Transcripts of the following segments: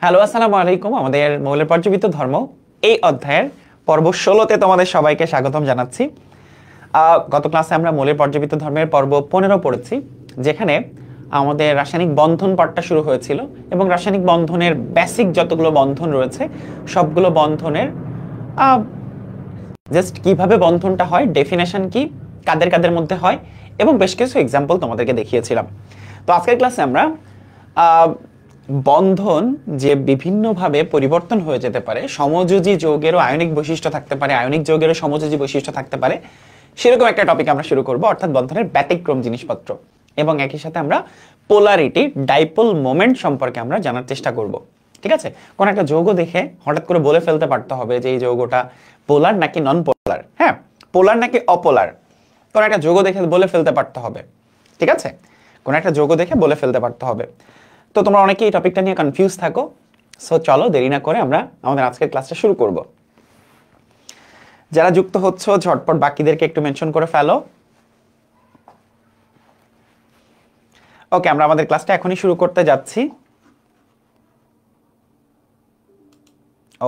Hello, আসসালামু আলাইকুম। আমাদের মৌলের পর্যাবৃত্ত ধর্ম এই অধ্যায়ের পর্ব 16তে তোমাদের সবাইকে স্বাগতম জানাচ্ছি। গত ক্লাসে আমরা মৌলের পর্যাবৃত্ত ধর্মের পর্ব 15 পড়েছি, যেখানে আমাদের রাসায়নিক বন্ধন পাঠটা শুরু হয়েছিল এবং রাসায়নিক বন্ধনের বেসিক যতগুলো বন্ধন রয়েছে সবগুলো বন্ধনের জাস্ট কিভাবে বন্ধনটা হয়, ডেফিনেশন কি, কাদের কাদের মধ্যে হয় এবং বেশ কিছু এক্সাম্পল তোমাদেরকে দেখিয়েছিলাম। তো আজকের ক্লাসে আমরা বন্ধন যে বিভিন্নভাবে পরিবর্তন হয়ে যেতে পারে, সমযোজী যৌগেরও আয়নিক বৈশিষ্ট্য থাকতে পারে, আয়নিক যৌগেরও সমযোজী বৈশিষ্ট্য থাকতে পারে, সেরকম একটা টপিক আমরা শুরু করব, অর্থাৎ বন্ধনের ব্যতিক্রম জিনিসপত্র। এবং একই সাথে আমরা পোলারিটি, ডাইপোল মোমেন্ট সম্পর্কে আমরা জানার চেষ্টা করব। ঠিক আছে? কোন একটা যৌগ দেখে হঠাৎ করে বলে ফেলতে পারতে হবে যে এই যৌগটা পোলার নাকি নন পোলার, হ্যাঁ, পোলার নাকি অপোলার, কোন একটা যৌগ দেখে বলে ফেলতে পারতে হবে। ঠিক আছে? কোন একটা যৌগ দেখে বলে ফেলতে পারতে হবে। তো তোমরা অনেকেই এই টপিকটা নিয়ে কনফিউজ থাকো। সো চলো দেরি না করে আমরা আমাদের আজকের ক্লাসটা শুরু করব। যারা যুক্ত হচ্ছ ঝটপট বাকিদেরকে একটু মেনশন করে ফেলো। ওকে, আমরা আমাদের ক্লাসটা এখনই শুরু করতে যাচ্ছি।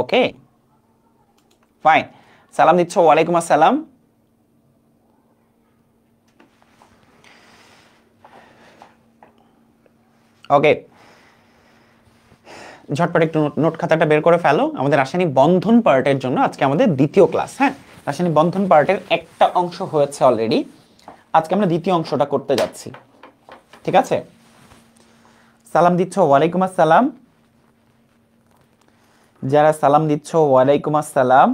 ওকে, ফাইন। সালাম দিচ্ছ? ওয়ালাইকুম আসসালাম। ওকে, ঝটপট একটু নোট খাতাটা বের করে ফেলো। আমাদের রাসায়নিক বন্ধন পার্টের জন্য আজকে আমাদের দ্বিতীয় ক্লাস। হ্যাঁ, রাসায়নিক বন্ধন পার্টের একটা অংশ হয়েছে অলরেডি, আজকে আমরা দ্বিতীয় অংশটা করতে যাচ্ছি। ঠিক আছে? সালাম দিচ্ছ? ওয়ালাইকুম আসসালাম। যারা সালাম দিচ্ছ ওয়ালাইকুম আসসালাম।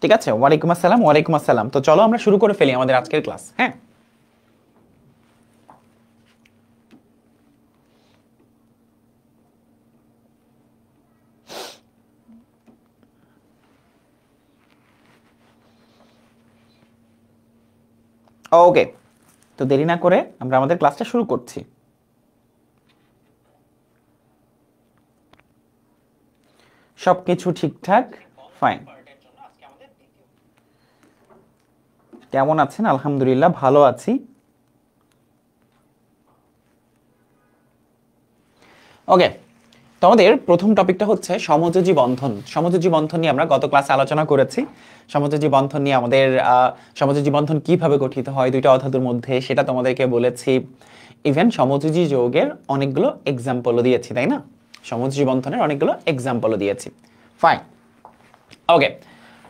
ঠিক আছে, ওয়ালাইকুম আসসালাম, ওয়ালাইকুম আসসালাম। তো চলো আমরা শুরু করে ফেলি আমাদের আজকের ক্লাস। হ্যাঁ, ওকে, তো দেরি না করে আমরা আমাদের ক্লাসটা শুরু করছি। সবকিছু ঠিকঠাক? ফাইন। কেমন আছেন? আলহামদুলিল্লাহ ভালো আছি। ওকে, তো আমাদের প্রথম টপিকটা হচ্ছে সমযোজী বন্ধন। সমযোজী বন্ধন নিয়ে আমরা গত ক্লাসে আলোচনা করেছি। সমযোজী বন্ধন নিয়ে আমাদের সমযোজী বন্ধন কিভাবে গঠিত হয় দুইটা অধাতুর মধ্যে সেটা তোমাদেরকে বলেছি। ইভেন সমযোজী যৌগের অনেকগুলো এক্সাম্পলও দিয়েছি, তাই না? সমযোজী বন্ধনের অনেকগুলো এক্সাম্পলও দিয়েছি। ফাইন। ওকে,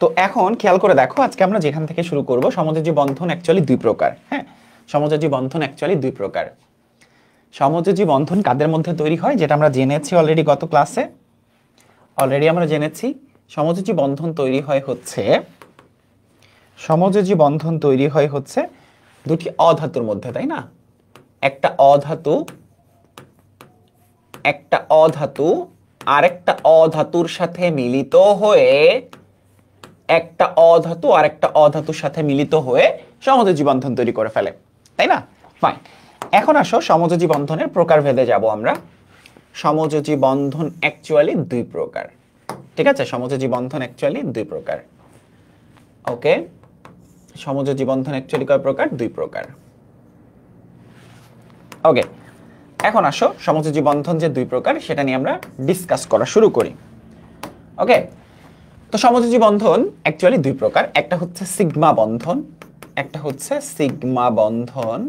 তো এখন খেয়াল করে দেখো, আজকে আমরা যেখান থেকে শুরু করব, সমযোজী বন্ধন অ্যাকচুয়ালি দুই প্রকার। হ্যাঁ, সমযোজী বন্ধন অ্যাকচুয়ালি দুই প্রকার। সমযোজী বন্ধন কাদের মধ্যে তৈরি হয় যেটা আমরা জেনেছি অলরেডি গত ক্লাসে। অলরেডি আমরা জেনেছি সমযোজী বন্ধন তৈরি হয় হচ্ছে, সমযোজী বন্ধন তৈরি হয় হচ্ছে দুটি অধাতুর মধ্যে, তাই না? একটা অধাতু আরেকটা অধাতুর সাথে মিলিত হয়ে, একটা অধাতু আরেকটা অধাতুর সাথে মিলিত হয়ে সমযোজী বন্ধন তৈরি করে ফেলে, তাই না? ফাইন। এখন আসো সমযোজী বন্ধনের প্রকারভেদে যাব আমরা। সমযোজী বন্ধন অ্যাকচুয়ালি দুই প্রকার। ঠিক আছে? সমযোজী বন্ধন অ্যাকচুয়ালি দুই প্রকার। ওকে, সমযোজী বন্ধন অ্যাকচুয়ালি কয় প্রকার? দুই প্রকার। ওকে, এখন আসো সমযোজী বন্ধন যে দুই প্রকার সেটা নিয়ে আমরা ডিসকাস করা শুরু করি। ওকে, তো সমযোজী বন্ধন অ্যাকচুয়ালি দুই প্রকার। একটা হচ্ছে সিগমা বন্ধন, একটা হচ্ছে সিগমা বন্ধন,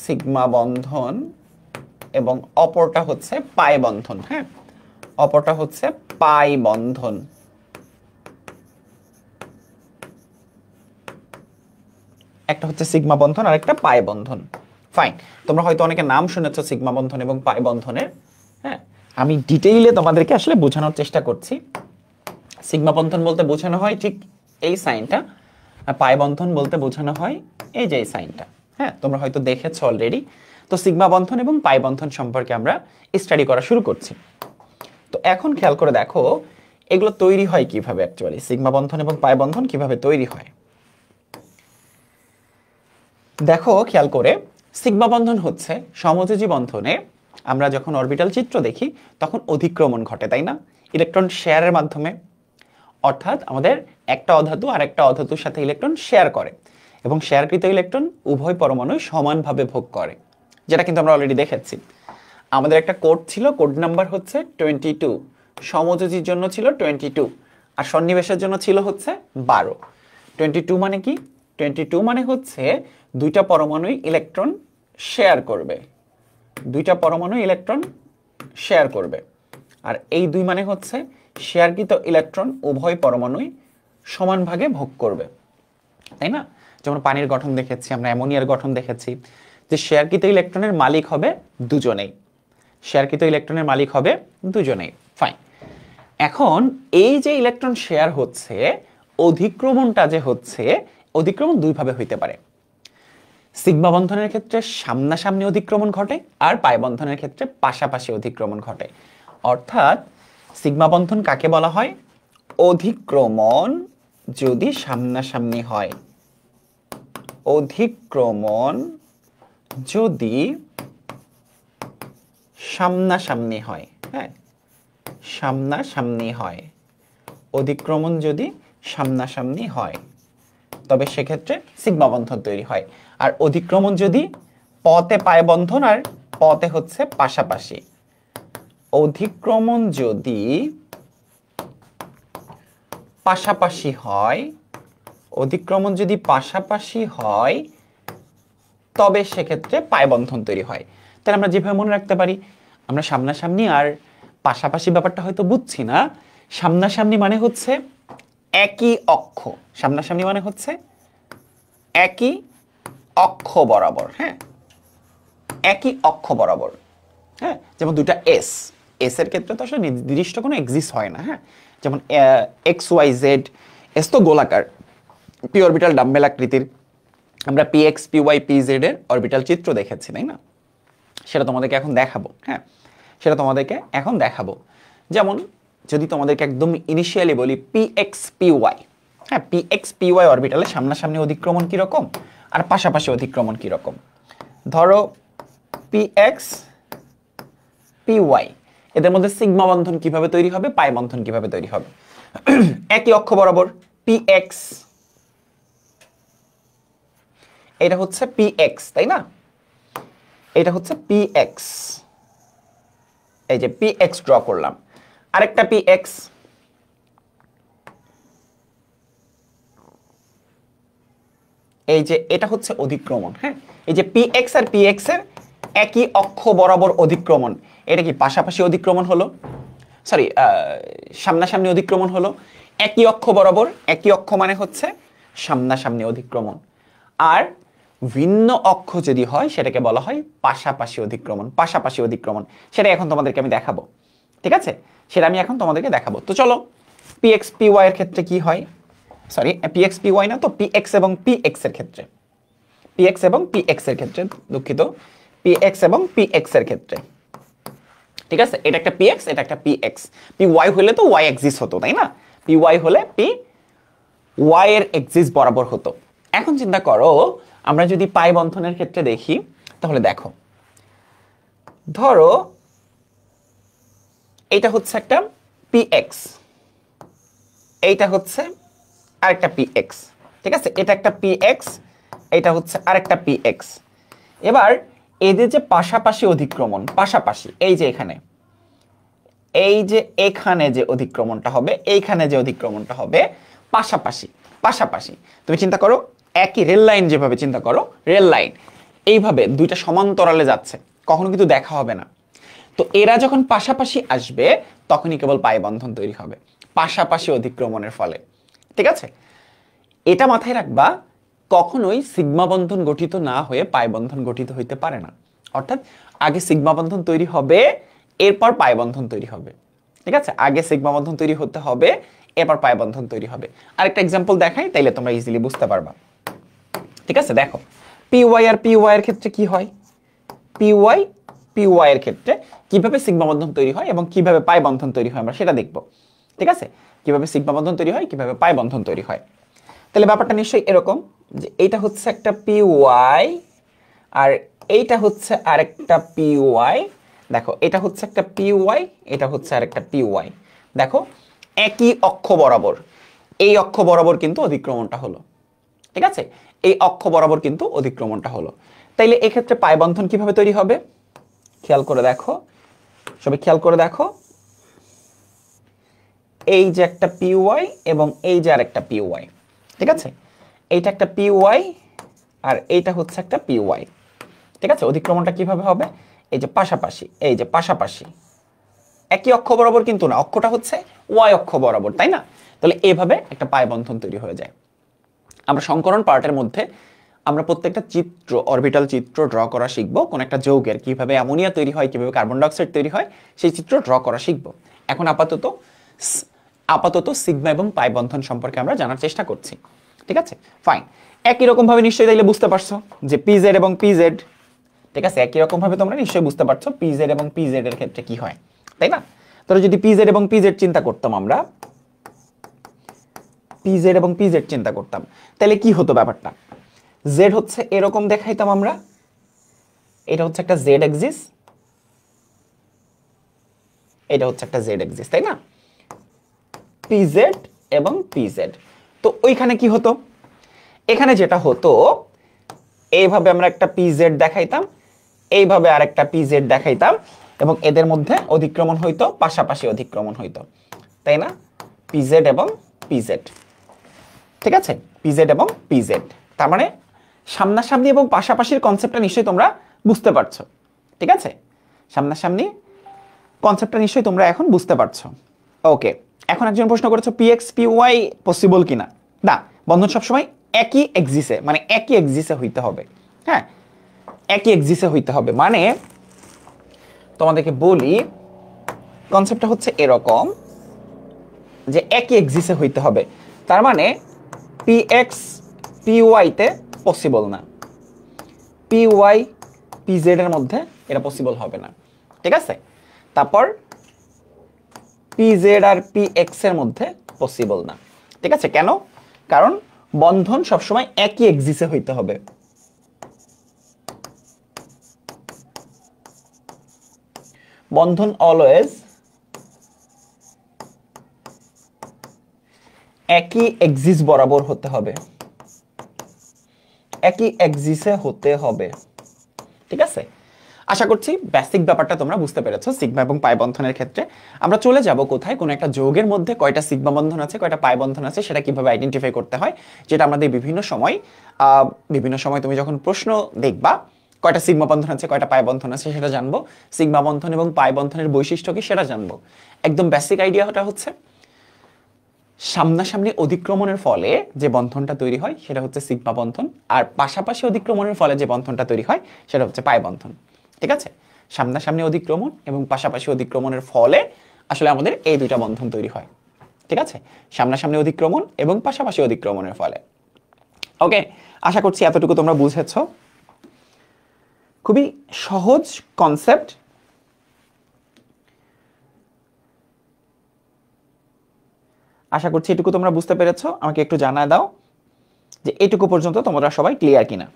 সিগমা বন্ধন, এবং অপরটা হচ্ছে পাই বন্ধন। হ্যাঁ, অপরটা হচ্ছে পাই বন্ধন। একটা হচ্ছে সিগমা বন্ধন আর একটা পাই বন্ধন। ফাইন, তোমরা হয়তো অনেকে নাম শুনেছো সিগমা বন্ধন এবং পাই বন্ধনের। হ্যাঁ, আমি ডিটেইলে তোমাদেরকে আসলে বোঝানোর চেষ্টা করছি। সিগমা বন্ধন বলতে বোঝানো হয় ঠিক এই সাইনটা, আর পাই বন্ধন বলতে বোঝানো হয় এই যে এই সাইনটা। হ্যাঁ, তোমরা হয়তো দেখেছো অলরেডি। তো সিগমা বন্ধন এবং পাই বন্ধন সম্পর্কে আমরা স্টাডি করা শুরু করছি। তো এখন খেয়াল করে দেখো এগুলো তৈরি হয় কিভাবে, অ্যাকচুয়ালি সিগমা বন্ধন এবং পাই বন্ধন কিভাবে তৈরি হয়। দেখো খেয়াল করে, সিগমা বন্ধন হচ্ছে সমযোজী বন্ধনে আমরা যখন অরবিটাল চিত্র দেখি তখন অধিক্রমণ ঘটে, তাই না? ইলেকট্রন শেয়ারের মাধ্যমে। অর্থাৎ আমাদের একটা অধাতু আর একটা অধাতুর সাথে ইলেকট্রন শেয়ার করে এবং শেয়ারকৃত ইলেকট্রন উভয় পরমাণু সমানভাবে ভোগ করে, যেটা কিন্তু আমরা অলরেডি দেখেছি। আমাদের একটা কোড ছিল, কোড নাম্বার হচ্ছে 22, সমযোজীর জন্য ছিল 22 আর সন্নিবেশের জন্য ছিল হচ্ছে 12। 22 মানে কি? 22 মানে হচ্ছে দুইটা পরমাণুই ইলেকট্রন শেয়ার করবে, দুইটা পরমাণু ইলেকট্রন শেয়ার করবে। আর এই 2 মানে হচ্ছে শেয়ারকৃত ইলেকট্রন উভয় পরমাণুই সমান ভাগে ভোগ করবে, তাই না? যেমন পানির গঠন দেখেছি, আমরা অ্যামোনিয়ার গঠন দেখেছি, যে শেয়ারকৃত ইলেকট্রনের মালিক হবে দুজনেই, শেয়ারকৃত ইলেকট্রনের মালিক হবে দুজনেই। ফাইন। এখন এই যে ইলেকট্রন শেয়ার হচ্ছে, অধিক্রমণটা যে হচ্ছে, অধিক্রমণ দুই ভাবে হইতে পারে। সিগমা বন্ধনের ক্ষেত্রে সামনাসামনি অধিক্রমণ ঘটে আর পাই বন্ধনের ক্ষেত্রে পাশাপাশি অধিক্রমণ ঘটে। অর্থাৎ সিগমা বন্ধন কাকে বলা হয়? অধিক্রমণ যদি সামনাসামনি হয়, অধিক্রমণ যদি সামনাসামনি হয়, হ্যাঁ, সামনাসামনি হয়, অধিক্রমণ যদি সামনাসামনি হয় তবে সেক্ষেত্রে সিগমা বন্ধন তৈরি হয়। আর অধিক্রমণ যদি পথে পায় বন্ধন আর পথে হচ্ছে পাশাপাশি, অধিক্রমণ যদি পাশাপাশি হয়, অধিক্রমণ যদি পাশাপাশি হয় তবে সেক্ষেত্রে পায় বন্ধন তৈরি হয়। তাহলে আমরা যেভাবে মনে রাখতে পারি, আমরা সামনাসামনি আর পাশাপাশি ব্যাপারটা হয়তো বুঝছি না। সামনাসামনি মানে হচ্ছে একই অক্ষ, সামনাসামনি মানে হচ্ছে একই অক্ষ বরাবর, হ্যাঁ, একই অক্ষ বরাবর, হ্যাঁ। যেমন দুইটা এস, এস এর ক্ষেত্রে তো আসলে নির্দিষ্ট কোনো এক্সিস্ট হয় না, হ্যাঁ। যেমন এক্স ওয়াই জেড, এস তো গোলাকার, পি অরবিটাল ডাম্বেল আকৃতির। আমরা p x p y p z এর অরবিটাল চিত্র দেখেছি, তাই না? সেটা তোমাদেরকে এখন দেখাবো, হ্যাঁ, সেটা তোমাদেরকে এখন দেখাবো। যেমন যদি তোমাদেরকে একদম ইনিশিয়ালি বলি পি এক্স পি ওয়াই, হ্যাঁ, পি এক্স পি ওয়াই অরবিটালে সামনাসামনি অধিক্রমণ কীরকম আর পাশাপাশি অধিক্রমণ কীরকম। ধরো পি এক্স পি ওয়াই, এদের মধ্যে সিগমা বন্ধন কিভাবে তৈরি হবে, পাই বন্ধন কিভাবে তৈরি হবে। একই অক্ষ বরাবর পি এক্স, এটা হচ্ছে পি এক্স, তাই না? এটা হচ্ছে পি এক্স, এই যে পি এক্স ড্র করলাম। আরেকটা পি এক্স, এই যে এটা হচ্ছে অধিক্রমণ, হ্যাঁ। এই যে পি এক্স আর পি এক্স এর একই অক্ষ বরাবর অধিক্রমণ, এটা কি পাশাপাশি অধিক্রমণ হলো, সরি সামনাসামনি অধিক্রমণ হলো। একই অক্ষ বরাবর, একই অক্ষ মানে হচ্ছে সামনাসামনি অধিক্রমণ। আর ভিন্ন অক্ষ যদি হয় সেটাকে বলা হয় পাশাপাশি অধিক্রমণ, পাশাপাশি অধিক্রমণ। সেটা এখন তোমাদেরকে আমি দেখাবো, ঠিক আছে? সেটা আমি এখন তোমাদেরকে দেখাবো। তো চলো, পি এক্স পি ওয়াই এর ক্ষেত্রে কি হয়, sorry p x p y না তো, পি এক্স এবং পি এক্স এর ক্ষেত্রে, পি এক্স এবং পি এক্স এর ক্ষেত্রে, দুঃখিত, পি এক্স এবং পি এক্স এর ক্ষেত্রে, ঠিক আছে? এটা একটা পি এক্স, এটা একটা পি এক্স। পি ওয়াই হলে তো ওয়াই এক্সিস হতো, তাই না? পি ওয়াই হলে পি ওয়াই এর এক্সিস বরাবর হতো। এখন চিন্তা করো, আমরা যদি পাই বন্ধনের ক্ষেত্রে দেখি, তাহলে দেখো, ধরো এটা হচ্ছে একটা পি এক্স, এইটা হচ্ছে আরেকটা পি এক্স, ঠিক আছে? এটা একটা পি এক্স, এটা হচ্ছে আরেকটা পি এক্স। এবার এদের যে পাশাপাশি অধিক্রমণ, পাশাপাশি, এই যে এখানে, এই যে এখানে যে অধিক্রমণটা হবে, এইখানে যে অধিক্রমণটা হবে, পাশাপাশি, পাশাপাশি। তুমি চিন্তা করো, একই রেল লাইন যেভাবে চিন্তা করো, রেল লাইন এইভাবে দুইটা সমান্তরালে যাচ্ছে, কখনো কিন্তু দেখা হবে না। তো এরা যখন পাশাপাশি আসবে তখনই কেবল পাই বন্ধন তৈরি হবে, পাশাপাশি অধিক্রমণের ফলে, ঠিক আছে? এটা মাথায় রাখবা, কখনোই সিগমা বন্ধন গঠিত না হয়ে পাই বন্ধন গঠিত হইতে পারে না। অর্থাৎ আগে সিগমা বন্ধন তৈরি হবে, এরপর পাই বন্ধন তৈরি হবে, ঠিক আছে? আগে সিগমা বন্ধন তৈরি হতে হবে, এরপর পাই বন্ধন তৈরি হবে। আরেকটা এক্সাম্পল দেখাই, তাইলে তোমরা ইজিলি বুঝতে পারবা, ঠিক আছে? দেখো, পি ওয়াই আর পি ওয়াই এর ক্ষেত্রে কি হয়, পি ওয়াই পি ওয়াই এর ক্ষেত্রে কিভাবে সিগমা বন্ধন তৈরি হয় এবং কিভাবে পাই বন্ধন তৈরি হয় আমরা সেটা দেখব, ঠিক আছে? কিভাবে সিগমা বন্ধন তৈরি হয়, কিভাবে পাই বন্ধন তৈরি হয়। তাহলে ব্যাপারটা নিশ্চয়ই এরকম, যে এটা হচ্ছে একটা পি ওয়াই আর এইটা হচ্ছে আরেকটা পি ওয়াই। দেখো এটা হচ্ছে একটা পি ওয়াই, এটা হচ্ছে আরেকটা পি ওয়াই। দেখো একই অক্ষ বরাবর, এই অক্ষ বরাবর কিন্তু অধিক্রমণটা হলো। ঠিক আছে, এই অক্ষ বরাবর কিন্তু অধিক্রমণটা হলো। তাইলে এক্ষেত্রে পাই বন্ধন কিভাবে তৈরি হবে খেয়াল করে দেখো, সবাই খেয়াল করে দেখো। এই যে একটা পি ওয়াই এবং এই যে আরেকটা পি ওয়াই, ঠিক আছে, এইটা একটা পি ওয়াই আর এইটা হচ্ছে একটা পি ওয়াই। ঠিক আছে, অধিক্রমণটা কিভাবে হবে? এই যে পাশাপাশি, এই যে পাশাপাশি, একই অক্ষ বরাবর কিন্তু না, অক্ষটা হচ্ছে ওয়াই অক্ষ বরাবর, তাই না? তাহলে এইভাবে একটা পাই বন্ধন তৈরি হয়ে যায়। আমরা সংকরণ পার্টের মধ্যে আমরা প্রত্যেকটা চিত্র, অরবিটাল চিত্র ড্র করা শিখবো। কোন একটা যৌগের কিভাবে অ্যামোনিয়া তৈরি হয়, কিভাবে কার্বন ডাইঅক্সাইড তৈরি হয়, সেই চিত্র ড্র করা শিখবো। এখন আপাতত সিগমা এবং পাই বন্ধন সম্পর্কে আমরা জানার চেষ্টা করছি। ঠিক আছে, ফাইন। একই রকম ভাবে নিশ্চয়ই তাইলে বুঝতে পারছো যে পিজেড এবং পিজেড, ঠিক আছে, একই রকম ভাবে তোমরা নিশ্চয়ই বুঝতে পারছো পিজেড এবং পিজেড এর ক্ষেত্রে কি হয়, তাই না? তাহলে যদি পিজেড এবং পিজেড চিন্তা করতাম আমরা, পিজেড এবং পিজেড চিন্তা করতাম, তাহলে কি হতো ব্যাপারটা? জেড হচ্ছে এরকম দেখাইতাম আমরা, এটা হচ্ছে একটা জেড এক্সিস, এটা হচ্ছে একটা জেড এক্সিস, তাই না? পিজেড এবং পিজেড। তো ওইখানে কি হতো? এখানে যেটা হতো, এইভাবে আমরা একটা পিজেড দেখাইতাম, এইভাবে আরেকটা পিজেড দেখাইতাম এবং এদের মধ্যে অধিক্রমণ হইতো, পাশাপাশি অধিক্রমণ হইতো, তাই না? পিজেড এবং পিজেড, ঠিক আছে, পিজেড এবং পিজেড। তার মানে সামনাসামনি এবং পাশাপাশির কনসেপ্টটা নিশ্চয়ই তোমরা বুঝতে পারছো। ঠিক আছে, সামনাসামনি কনসেপ্টটা নিশ্চয়ই তোমরা এখন বুঝতে পারছো। ওকে, এখন একজন প্রশ্ন করেছো পিএক্স পিওয়াই পসিবল কিনা। না, বন্ধন সবসময় একই এক্সিসে, মানে একই এক্সিসে হইতে হবে। হ্যাঁ, একই এক্সিসে হইতে হবে, মানে তোমাদেরকে বলি কনসেপ্টটা হচ্ছে এরকম যে একই এক্সিসে হইতে হবে। তার মানে পিএক্স পিওয়াইতে পসিবল না, পিওয়াই পিজেড এর মধ্যে এটা পসিবল হবে না। ঠিক আছে, তারপর পিজেড আর পিএক্স এর মধ্যে পসিবল না। ঠিক আছে, কেন? কারণ বন্ধন সবসময় একই এক্সিসে হইতে হবে। বন্ধন অলওয়েজ একই এক্সিস বরাবর হতে হবে, একই এক্সিসে হতে হবে। ঠিক আছে, আশা করছি বেসিক ব্যাপারটা তোমরা বুঝতে পেরেছো সিগমা এবং পাই বন্ধনের ক্ষেত্রে। আমরা চলে যাব কোথায়, কোন একটা যৌগের মধ্যে কয়টা সিগমা বন্ধন আছে, কয়টা পাই বন্ধন আছে, সেটা কিভাবে আইডেন্টিফাই করতে হয়, যেটা আমাদের বিভিন্ন সময় তুমি যখন প্রশ্ন দেখবা কয়টা সিগমা বন্ধন আছে, কয়টা পাই বন্ধন আছে, সেটা জানবো। সিগমা বন্ধন এবং পাই বন্ধনের বৈশিষ্ট্য কি সেটা জানবো। একদম বেসিক আইডিয়াটা হচ্ছে সামনাসামনি অধিক্রমণের ফলে যে বন্ধনটা তৈরি হয় সেটা হচ্ছে সিগমা বন্ধন, আর পাশাপাশি অধিক্রমণের ফলে যে বন্ধনটা তৈরি হয় সেটা হচ্ছে পাই বন্ধন। ঠিক আছে, সামনাসামনি অধিক্রমণ এবং পাশাপাশি অধিক্রমণের ফলে আসলে আমাদের এই দুইটা বন্ধন তৈরি হয়। ঠিক আছে, সামনাসামনি অধিক্রমণ এবং পাশাপাশি অধিক্রমণের ফলে। ওকে, আশা করছি এতটুকু তোমরা বুঝেছো। খুবই সহজ কনসেপ্ট। আশা করছি এটুকু তোমরা বুঝতে পেরেছো। আমাকে একটু জানায় দাও যে এটুকু পর্যন্ত তোমরা সবাই ক্লিয়ার কিনা,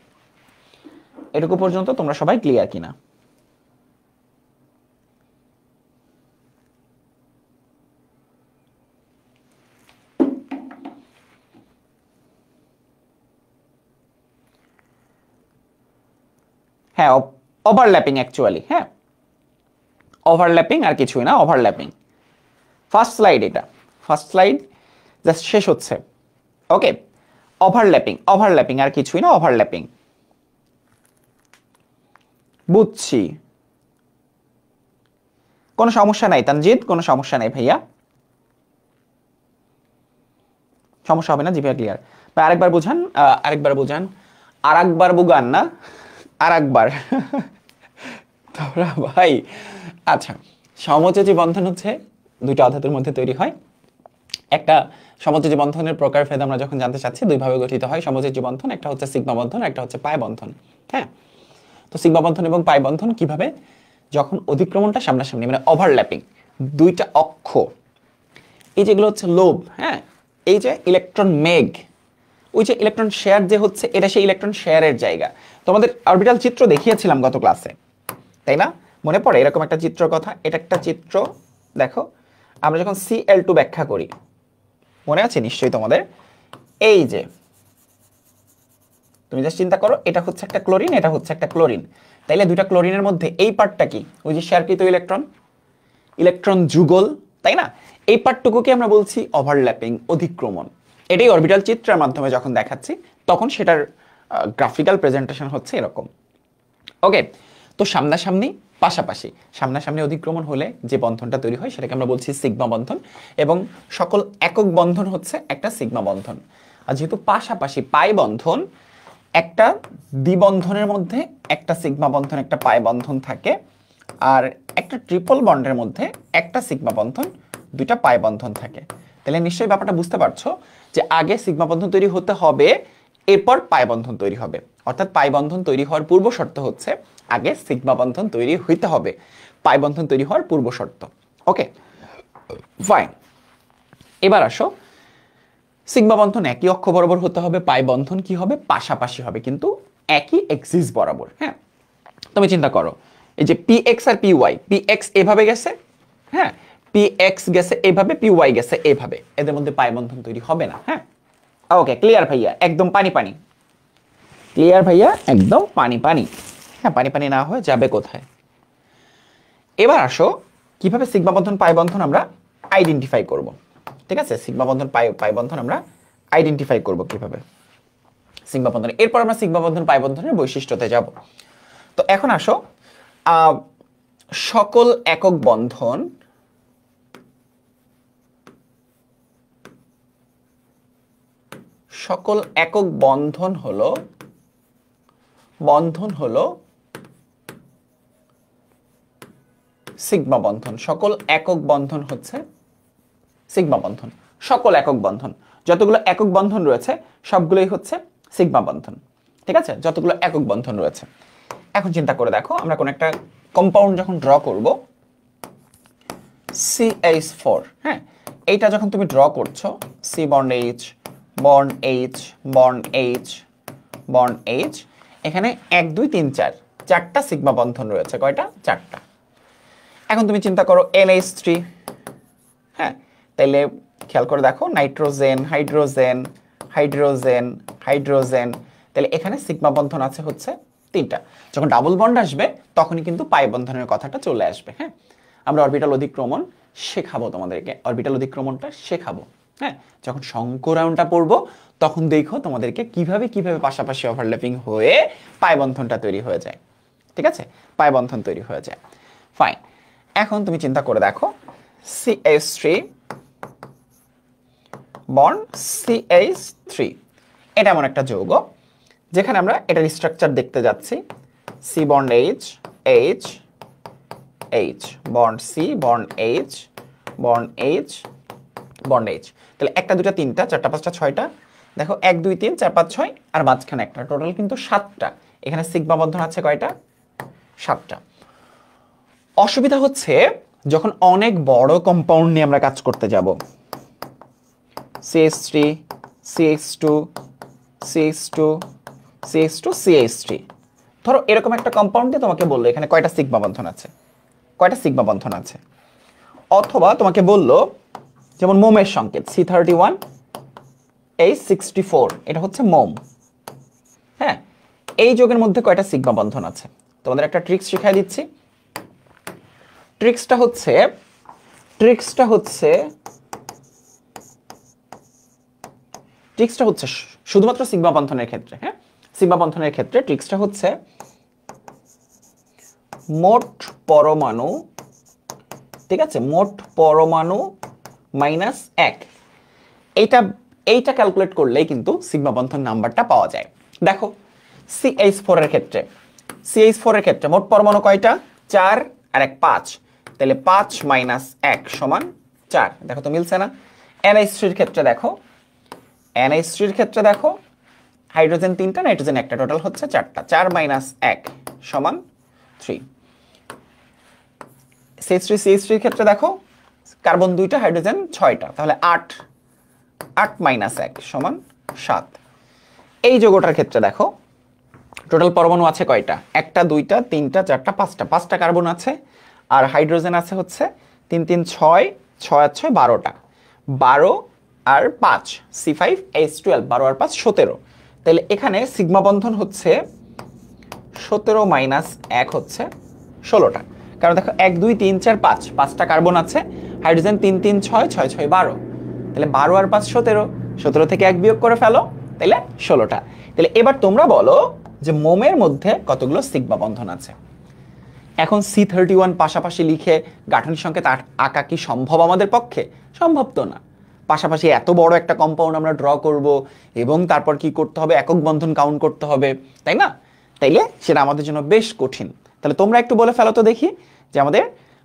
এটুকু পর্যন্ত তোমরা সবাই ক্লিয়ার কিনা। হ্যাঁ, ওভারল্যাপিং অ্যাকচুয়ালি, হ্যাঁ ওভারল্যাপিং আর কিছুই না, ওভারল্যাপিং। ফার্স্ট স্লাইড, এটা ফার্স্ট স্লাইড জাস্ট শেষ হচ্ছে। ওকে, ওভারল্যাপিং, ওভারল্যাপিং আর কিছুই না, ওভারল্যাপিং। বুঝছি, কোনো সমস্যা নাই তানজিদ, কোনো সমস্যা নাই ভাইয়া, সমস্যা হবে না। জি ভাইয়া ক্লিয়ার। ভাই আরেকবার বুঝান, আরেকবার বুঝান, আরেকবার বুগান না, আরেকবার তোমরা ভাই। আচ্ছা, সমযোজী বন্ধন হচ্ছে দুইটা অধাতুর মধ্যে তৈরি হয়। একটা সমযোজী বন্ধনের প্রকারভেদ আমরা যখন জানতে চাচ্ছি, দুইভাবে গঠিত হয় সমযোজী বন্ধন, একটা হচ্ছে সিগমা বন্ধন, একটা হচ্ছে পাই বন্ধন। হ্যাঁ, তো সিগমা বন্ধন এবং পাই বন্ধন কিভাবে, যখন অধিক্রমণটা সামনাসামনি, মানে ওভারল্যাপিং, দুইটা অক্ষ, এই যেগুলো হচ্ছে লোব, হ্যাঁ এই যে ইলেকট্রন মেঘ, ওই যে ইলেকট্রন শেয়ার যে হচ্ছে, এটা সেই ইলেকট্রন শেয়ারের জায়গা। তোমাদের অরবিটাল চিত্র দেখিয়েছিলাম গত ক্লাসে, তাই না? মনে পড়ে এরকম একটা চিত্র কথা? এটা একটা চিত্র, দেখো আমরা যখন Cl2 ব্যাখ্যা করি, মনে আছে নিশ্চয়ই তোমাদের? এই যে তুমি জাস্ট চিন্তা করো, এটা হচ্ছে একটা ক্লোরিন, এটা হচ্ছে একটা ক্লোরিন, তাইলে দুইটা ক্লোরিনের মধ্যে এই পার্টটা কি? ওই যে শেয়ারকৃত ইলেকট্রন, ইলেকট্রন যুগল, তাই না? এই পার্টটুকুকে আমরা বলছি ওভারল্যাপিং, অধিক্রমণ। এটাই অরবিটাল চিত্রের মাধ্যমে যখন দেখাচ্ছি তখন সেটার গ্রাফিক্যাল প্রেজেন্টেশন হচ্ছে এরকম। ওকে, তো সামনাসামনি পাশাপাশি, সামনাসামনি অধিক্রমণ হলে যে বন্ধনটা তৈরি হয় সেটাকে আমরা বলছি সিগমা বন্ধন, এবং সকল একক বন্ধন হচ্ছে একটা সিগমা বন্ধন। আর যেহেতু পাশাপাশি পাই বন্ধন, একটা দ্বিবন্ধনের মধ্যে একটা সিগমা বন্ধন, একটা পাই বন্ধন থাকে, আর একটা ট্রিপল বন্ডের মধ্যে একটা সিগমা বন্ধন, দুইটা পাই বন্ধন থাকে। তাহলে নিশ্চয়ই ব্যাপারটা বুঝতে পারছো যে আগে সিগমা বন্ধন তৈরি হতে হবে, এরপর পাই বন্ধন তৈরি হবে। অর্থাৎ পাই বন্ধন তৈরি হওয়ার পূর্ব শর্ত হচ্ছে আগে সিগমা বন্ধন তৈরি হইতে হবে, পাই বন্ধন তৈরি হওয়ার পূর্ব শর্ত। ওকে ফাইন, এবার আসো, সিগমা বন্ধন একই অক্ষ বরাবর হতে হবে, পাই বন্ধন কি হবে? পাশাপাশি হবে, কিন্তু একই এক্সিস বরাবর। হ্যাঁ, তুমি চিন্তা করো, এই যে পি এক্স আর পি ওয়াই, পি এক্স এভাবে গেছে, হ্যাঁ, পি এক্স গেছে এভাবে, পি ওয়াই গেছে এভাবে, এদের মধ্যে পাই বন্ধন তৈরি হবে না। হ্যাঁ, ওকে ক্লিয়ার ভাইয়া? একদম পানি পানি, ক্লিয়ার ভাইয়া? একদম পানি পানি। হ্যাঁ, পানি পানি না হয়ে যাবে কোথায়? এবার আসো, কিভাবে সিগমা বন্ধন পাই বন্ধন আমরা আইডেন্টিফাই করব। ঠিক আছে, সিগমা বন্ধন পাই বন্ধন আমরা আইডেন্টিফাই করব কিভাবে সিগমা বন্ধন। এরপর আমরা সিগমা বন্ধন পাই বন্ধনের বৈশিষ্ট্যতে যাব। তো এখন আসো, সকল একক বন্ধন হলো সিগমা বন্ধন। সকল একক বন্ধন হচ্ছে সিগমা বন্ধন। সকল একক বন্ধন, যতগুলো একক বন্ধন রয়েছে সবগুলোই হচ্ছে সিগমা বন্ধন। ঠিক আছে, যতগুলো একক বন্ধন রয়েছে। এখন চিন্তা করে দেখো, আমরা কোন একটা কম্পাউন্ড যখন ড্র করব, CH4, হ্যাঁ, এইটা যখন তুমি ড্র করছো, C bond H, bond H, bond H, bond H, এখানে 1 2 3 4 চারটা সিগমা বন্ধন রয়েছে। কয়টা? চারটা। এখন তুমি চিন্তা করো NH3, হ্যাঁ, তাইলে খেয়াল করে দেখো, নাইট্রোজেন, হাইড্রোজেন, হাইড্রোজেন, হাইড্রোজেন, তাহলে এখানে সিগমা বন্ধন আছে হচ্ছে 3টা। যখন ডাবল বন্ড আসবে তখনই কিন্তু পাই বন্ধনের কথাটা চলে আসবে। হ্যাঁ, আমরা অরবিটাল অধিক্রমণ শেখাবো তোমাদেরকে, অরবিটাল অধিক্রমণটা শেখাবো। হ্যাঁ, যখন সংকরায়নটা পড়বো তখন দেখো তোমাদেরকে কিভাবে কিভাবে পাশাপাশি ওভারল্যাপিং হয়ে পাই বন্ধনটা তৈরি হয়ে যায়। ঠিক আছে, পাই বন্ধন তৈরি হয়ে যায়। ফাইন, এখন তুমি চিন্তা করে দেখো, CH3 বন্ড CH3, এটা এমন একটা যৌগ যেখানে আমরা এটার স্ট্রাকচার দেখতে যাচ্ছি। C bond H, H, H, bond C, bond H, bond H, bond H। তাহলে 1 2 3 4 5 6টা, দেখো 1 2 3 4 5 6 আর মাঝখানে একটা, টোটাল কিন্তু 7টা। এখানে সিগমা বন্ধন আছে কয়টা? 7টা। অসুবিধা হচ্ছে যখন অনেক বড় কম্পাউন্ড নিয়ে আমরা কাজ করতে যাব, CH3, CH2, CH2, CH2, CH3, ধরো এরকম একটা কম্পাউন্ডে তোমাকে বললো এখানে কয়টা সিগমা বন্ধন আছে, কয়টা সিগমা বন্ধন আছে। অথবা তোমাকে বললো যেমন মোমের সংকেত C31, H64, এটা হচ্ছে মোম। হ্যাঁ, এই যৌগের মধ্যে কয়টা সিগমা বন্ধন আছে? তোমাদের একটা ট্রিক্স শিখাই দিচ্ছি। ট্রিক্সটা হচ্ছে শুধুমাত্র সিগমা বন্ধনের ক্ষেত্রে। হ্যাঁ, সিগমা বন্ধনের ক্ষেত্রে ট্রিক্সটা হচ্ছে মোট পরমাণু, ঠিক আছে, মোট পরমাণু মাইনাস 1, এইটা ক্যালকুলেট করলেই কিন্তু সিগমা বন্ধন নাম্বারটা পাওয়া যায়। দেখো CH4 এর ক্ষেত্রে মোট পরমাণু কয়টা? 4 আর 1 5, তাহলে 5 মাইনাস 1 সমান 4। দেখো তো মিলছে না? NH3 এর ক্ষেত্রে দেখো হাইড্রোজেন 3টা, নাইট্রোজেন 1টা, টোটাল হচ্ছে 4টা। 4 মাইনাস 1 সমান 3। CH3 এর ক্ষেত্রে দেখো কার্বন 2টা, হাইড্রোজেন 6টা, তাহলে 8 মাইনাস 1 সমান 7। এই যৌগটার ক্ষেত্রে দেখো টোটাল পরমাণু আছে কয়টা? একটা, দুইটা, তিনটা, চারটা, পাঁচটা। পাঁচটা কার্বন আছে আর হাইড্রোজেন আছে হচ্ছে 3 3 6, 6 আর 6 12টা। 12 আর 5 C5H12, 12 আর 5 17। তাহলে এখানে সিগমা বন্ধন হচ্ছে 17 মাইনাস 1 হচ্ছে 16টা। কারণ দেখো 1 2 3 4 5, 5টা কার্বন আছে, হাইড্রোজেন 3 3 6, 6 6 12। তাহলে 12 আর 5 17, 17 থেকে 1 বিয়োগ করে ফেলো, তাহলে 16টা। তাহলে এবার তোমরা বলো যে মোমের মধ্যে কতগুলো সিগমা বন্ধন আছে। এখন C31 পাশাপাশি লিখে গাঠনিক সংকেত আঁকা কি সম্ভব আমাদের পক্ষে? সম্ভব তো না। পাশাপাশি এত বড় একটা কম্পাউন্ড আমরা ড্র করব এবং তারপর কি করতে হবে? একক বন্ধন কাউন্ট করতে হবে, তাই না? তাইলে সেটা আমাদের জন্য বেশ কঠিন। তাহলে তোমরা একটু বলে ফেলো তো দেখি যে আমাদের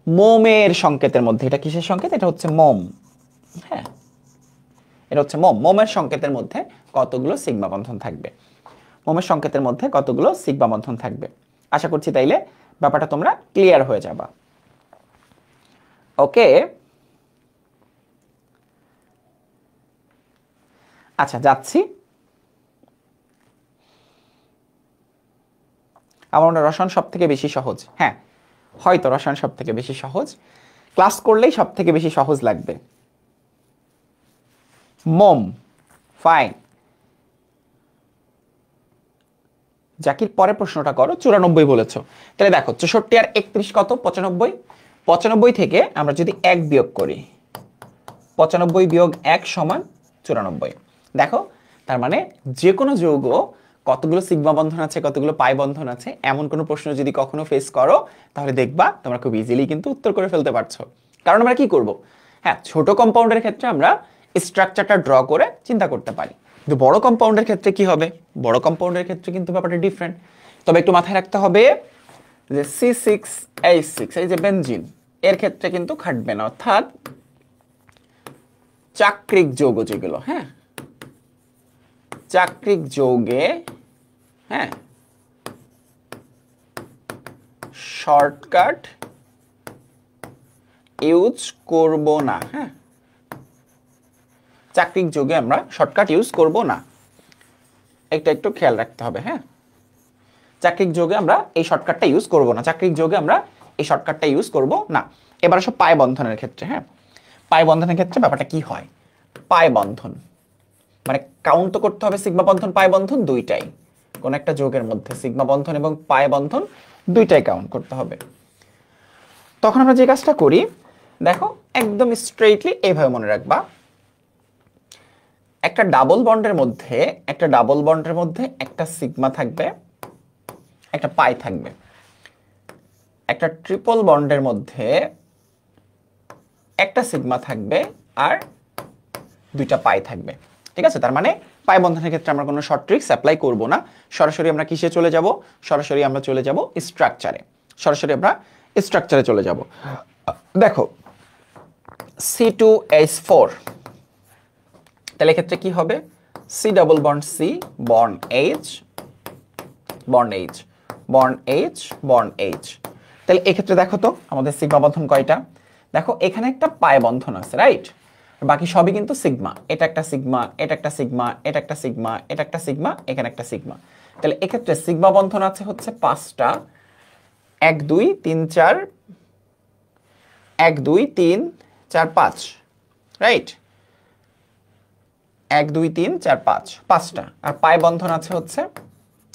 মোমের সংকেতের মধ্যে, এটা কিসের সংকেত? এটা হচ্ছে মোম। হ্যাঁ, এটা হচ্ছে মোম। মোমের সংকেতের মধ্যে কতগুলো সিগমা বন্ধন থাকবে? মোমের সংকেতের মধ্যে কতগুলো সিগমা বন্ধন থাকবে? আশা করছি তাইলে ব্যাপারটা তোমরা ক্লিয়ার হয়ে যাবা। ওকে, আচ্ছা যাচ্ছি। আমার মনে হয় রসায়ন সব থেকে বেশি সহজ। হ্যাঁ, হয়তো রসায়ন সব থেকে বেশি সহজ, ক্লাস করলেই সব থেকে বেশি সহজ লাগবে। মোম, ফাইন। জাকির পরে প্রশ্নটা করো। 94 বলেছো, তাহলে দেখো 64 আর 31 কত? 95। 95 থেকে আমরা যদি 1 বিয়োগ করি, 95 বিয়োগ 1 সমান 94। দেখো তার মানে যে কোনো যৌগ কতগুলো সিগমা বন্ধন আছে, কতগুলো পাই বন্ধন আছে, এমন কোনো প্রশ্ন যদি কখনো ফেস করো তাহলে দেখবা তোমরা খুব ইজিলি কিন্তু উত্তর করে ফেলতে পারছো। কারণ আমরা কি করব? হ্যাঁ, ছোট কম্পাউন্ডের ক্ষেত্রে আমরা স্ট্রাকচারটা ড্র করে চিন্তা করতে পারি, কিন্তু বড় কম্পাউন্ডের ক্ষেত্রে কি হবে? বড় কম্পাউন্ডের ক্ষেত্রে কিন্তু ব্যাপারটা ডিফারেন্ট। তবে একটু মাথায় রাখতে হবে যে C6H6 এই যে বেনজিন, এর ক্ষেত্রে কিন্তু খাটবে না, অর্থাৎ চাক্রিক যৌগ যেগুলো, হ্যাঁ চাক্রিক যৌগে, হ্যাঁ শর্টকাট ইউজ করব না। হ্যাঁ, চাক্রিক যৌগে আমরা শর্টকাট ইউজ করব না, এটা একটু খেয়াল রাখতে হবে। হ্যাঁ, চাক্রিক যৌগে আমরা এই শর্টকাটটা ইউজ করব না, চাক্রিক যৌগে আমরা এই শর্টকাটটা ইউজ করব না। এবার আসো পাই বন্ধনের ক্ষেত্রে। হ্যাঁ, পাই বন্ধনের ক্ষেত্রে ব্যাপারটা কি হয়? পাই বন্ধন মানে কাউন্ট তো করতে হবে সিগমা বন্ধন পাই বন্ধন দুইটাই, কোন একটা যৌগের মধ্যে সিগমা বন্ধন এবং পাই বন্ধন দুইটাই কাউন্ট করতে হবে। তখন আমরা যে কাজটা করি দেখো একদম স্ট্রেইটলি এইভাবে মনে রাখবা, একটা ডাবল বন্ডের মধ্যে একটা সিগমা থাকবে, একটা পাই থাকবে। একটা ট্রিপল বন্ডের মধ্যে একটা সিগমা থাকবে আর দুইটা পাই থাকবে। ঠিক আছে, তার মানে পাই বন্ধনের ক্ষেত্রে আমরা কোনো শর্ট ট্রিক্স অ্যাপ্লাই করব না, সরাসরি আমরা কিসে চলে যাব? সরাসরি আমরা চলে যাব স্ট্রাকচারে চলে যাব। দেখো C2H4, তাহলে এক্ষেত্রে কি হবে? C double bond C bond H bond H bond H bond H। তাহলে এক্ষেত্রে দেখো তো আমাদের সিগমা বন্ধন কয়টা? দেখো এখানে একটা পাই বন্ধন আছে, রাইট? বাকি সবই কিন্তু সিগমা। এটা একটা সিগমা, এটা একটা সিগমা, এটা একটা সিগমা, এটা একটা সিগমা, এখানে একটা সিগমা। তাহলে এক্ষেত্রে সিগমা বন্ধন আছে হচ্ছে 5টা, 1 2 3 4, 1 2 3 4 5, রাইট? 1 2 3 4 5, 5টা। আর পাই বন্ধন আছে হচ্ছে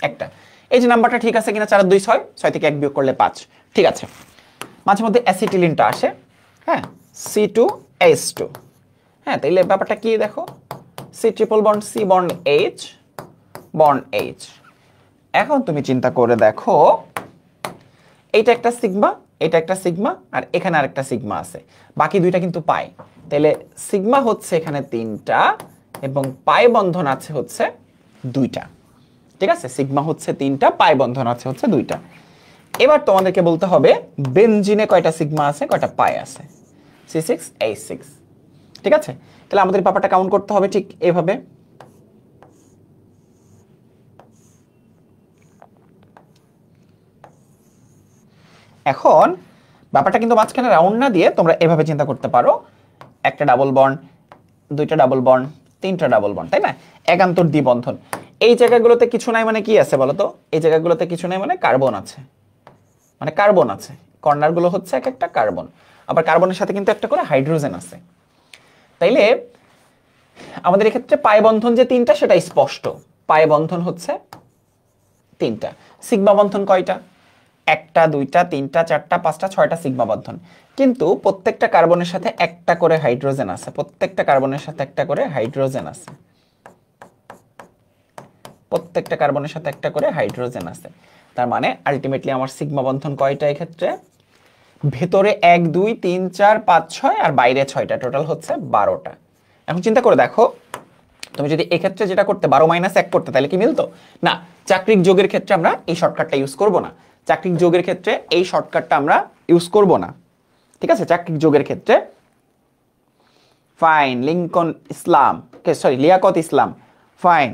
একটা। এই যে নাম্বারটা ঠিক আছে কিনা? 4 2 6, 6 থেকে 1 বিয়োগ করলে 5। ঠিক আছে, মাঝে মধ্যে অ্যাসিটিলিনটা আসে, হ্যাঁ C2H2। হ্যাঁ, তাইলে ব্যাপারটা কি দেখো, C triple bond C bond H bond H। এখন তুমি চিন্তা করে দেখো, এইটা একটা সিগমা, এটা একটা সিগমা, আর এখানে আরেকটা সিগমা আছে, বাকি দুইটা কিন্তু পাই। তাহলে সিগমা হচ্ছে এখানে 3টা এবং পাই বন্ধন আছে হচ্ছে 2টা। ঠিক আছে, সিগমা হচ্ছে 3টা, পাই বন্ধন আছে হচ্ছে 2টা। এবার তোমাদেরকে বলতে হবে বেনজিনে কয়টা সিগমা আছে, কয়টা পাই আছে? C6H6। ঠিক আছে, তাহলে আমাদের ব্যাপারটা কাউন্ট করতে হবে ঠিক এভাবে। এখন ব্যাপারটা কিন্তু মাঝখানে রাউন্ড না দিয়ে তোমরা এভাবে চিন্তা করতে পারো, একটা ডাবল বন্ড, দুইটা ডাবল বন্ড, তিনটা ডাবল বন্ড, তাই না? একান্তর দ্বিবন্ধন। এই জায়গাগুলোতে কিছু নাই মানে কি আছে বলো তো? এই জায়গাগুলোতে কিছু নাই মানে কার্বন আছে, মানে কার্বন আছে, কর্নারগুলো হচ্ছে এক একটা কার্বন, আবার কার্বনের সাথে কিন্তু একটা করে হাইড্রোজেন আছে। তাইলে আমাদের এক্ষেত্রে পাই বন্ধন যে তিনটা সেটা স্পষ্ট, পাই বন্ধন হচ্ছে তিনটা। সিগমা বন্ধন কয়টা? একটা, দুইটা, তিনটা, চারটা, পাঁচটা, ছয়টা সিগমা বন্ধন। কিন্তু প্রত্যেকটা কার্বনের সাথে একটা করে হাইড্রোজেন আছে, প্রত্যেকটা কার্বনের সাথে একটা করে হাইড্রোজেন আছে, প্রত্যেকটা কার্বনের সাথে একটা করে হাইড্রোজেন আছে। তার মানে আলটিমেটলি আমার সিগমা বন্ধন কয়টা এক্ষেত্রে? ভেতরে 1 2 3 4 5 6 আর বাইরে 6টা, টোটাল হচ্ছে 12টা। এখন চিন্তা করে দেখো, তুমি যদি এক্ষেত্রে যেটা করতে 12 - 1 করতে, তাহলে কি মিলতো? না, চাকরিক যোগের ক্ষেত্রে আমরা এই শর্টকাটটা ইউজ করব না। চাকরিক যোগের ক্ষেত্রে এই শর্টকাটটা আমরা ইউজ করব না, ঠিক আছে? চাকরিক যোগের ক্ষেত্রে ফাইন, লিঙ্কন ইসলাম, সরি লিয়াকত ইসলাম, ফাইন।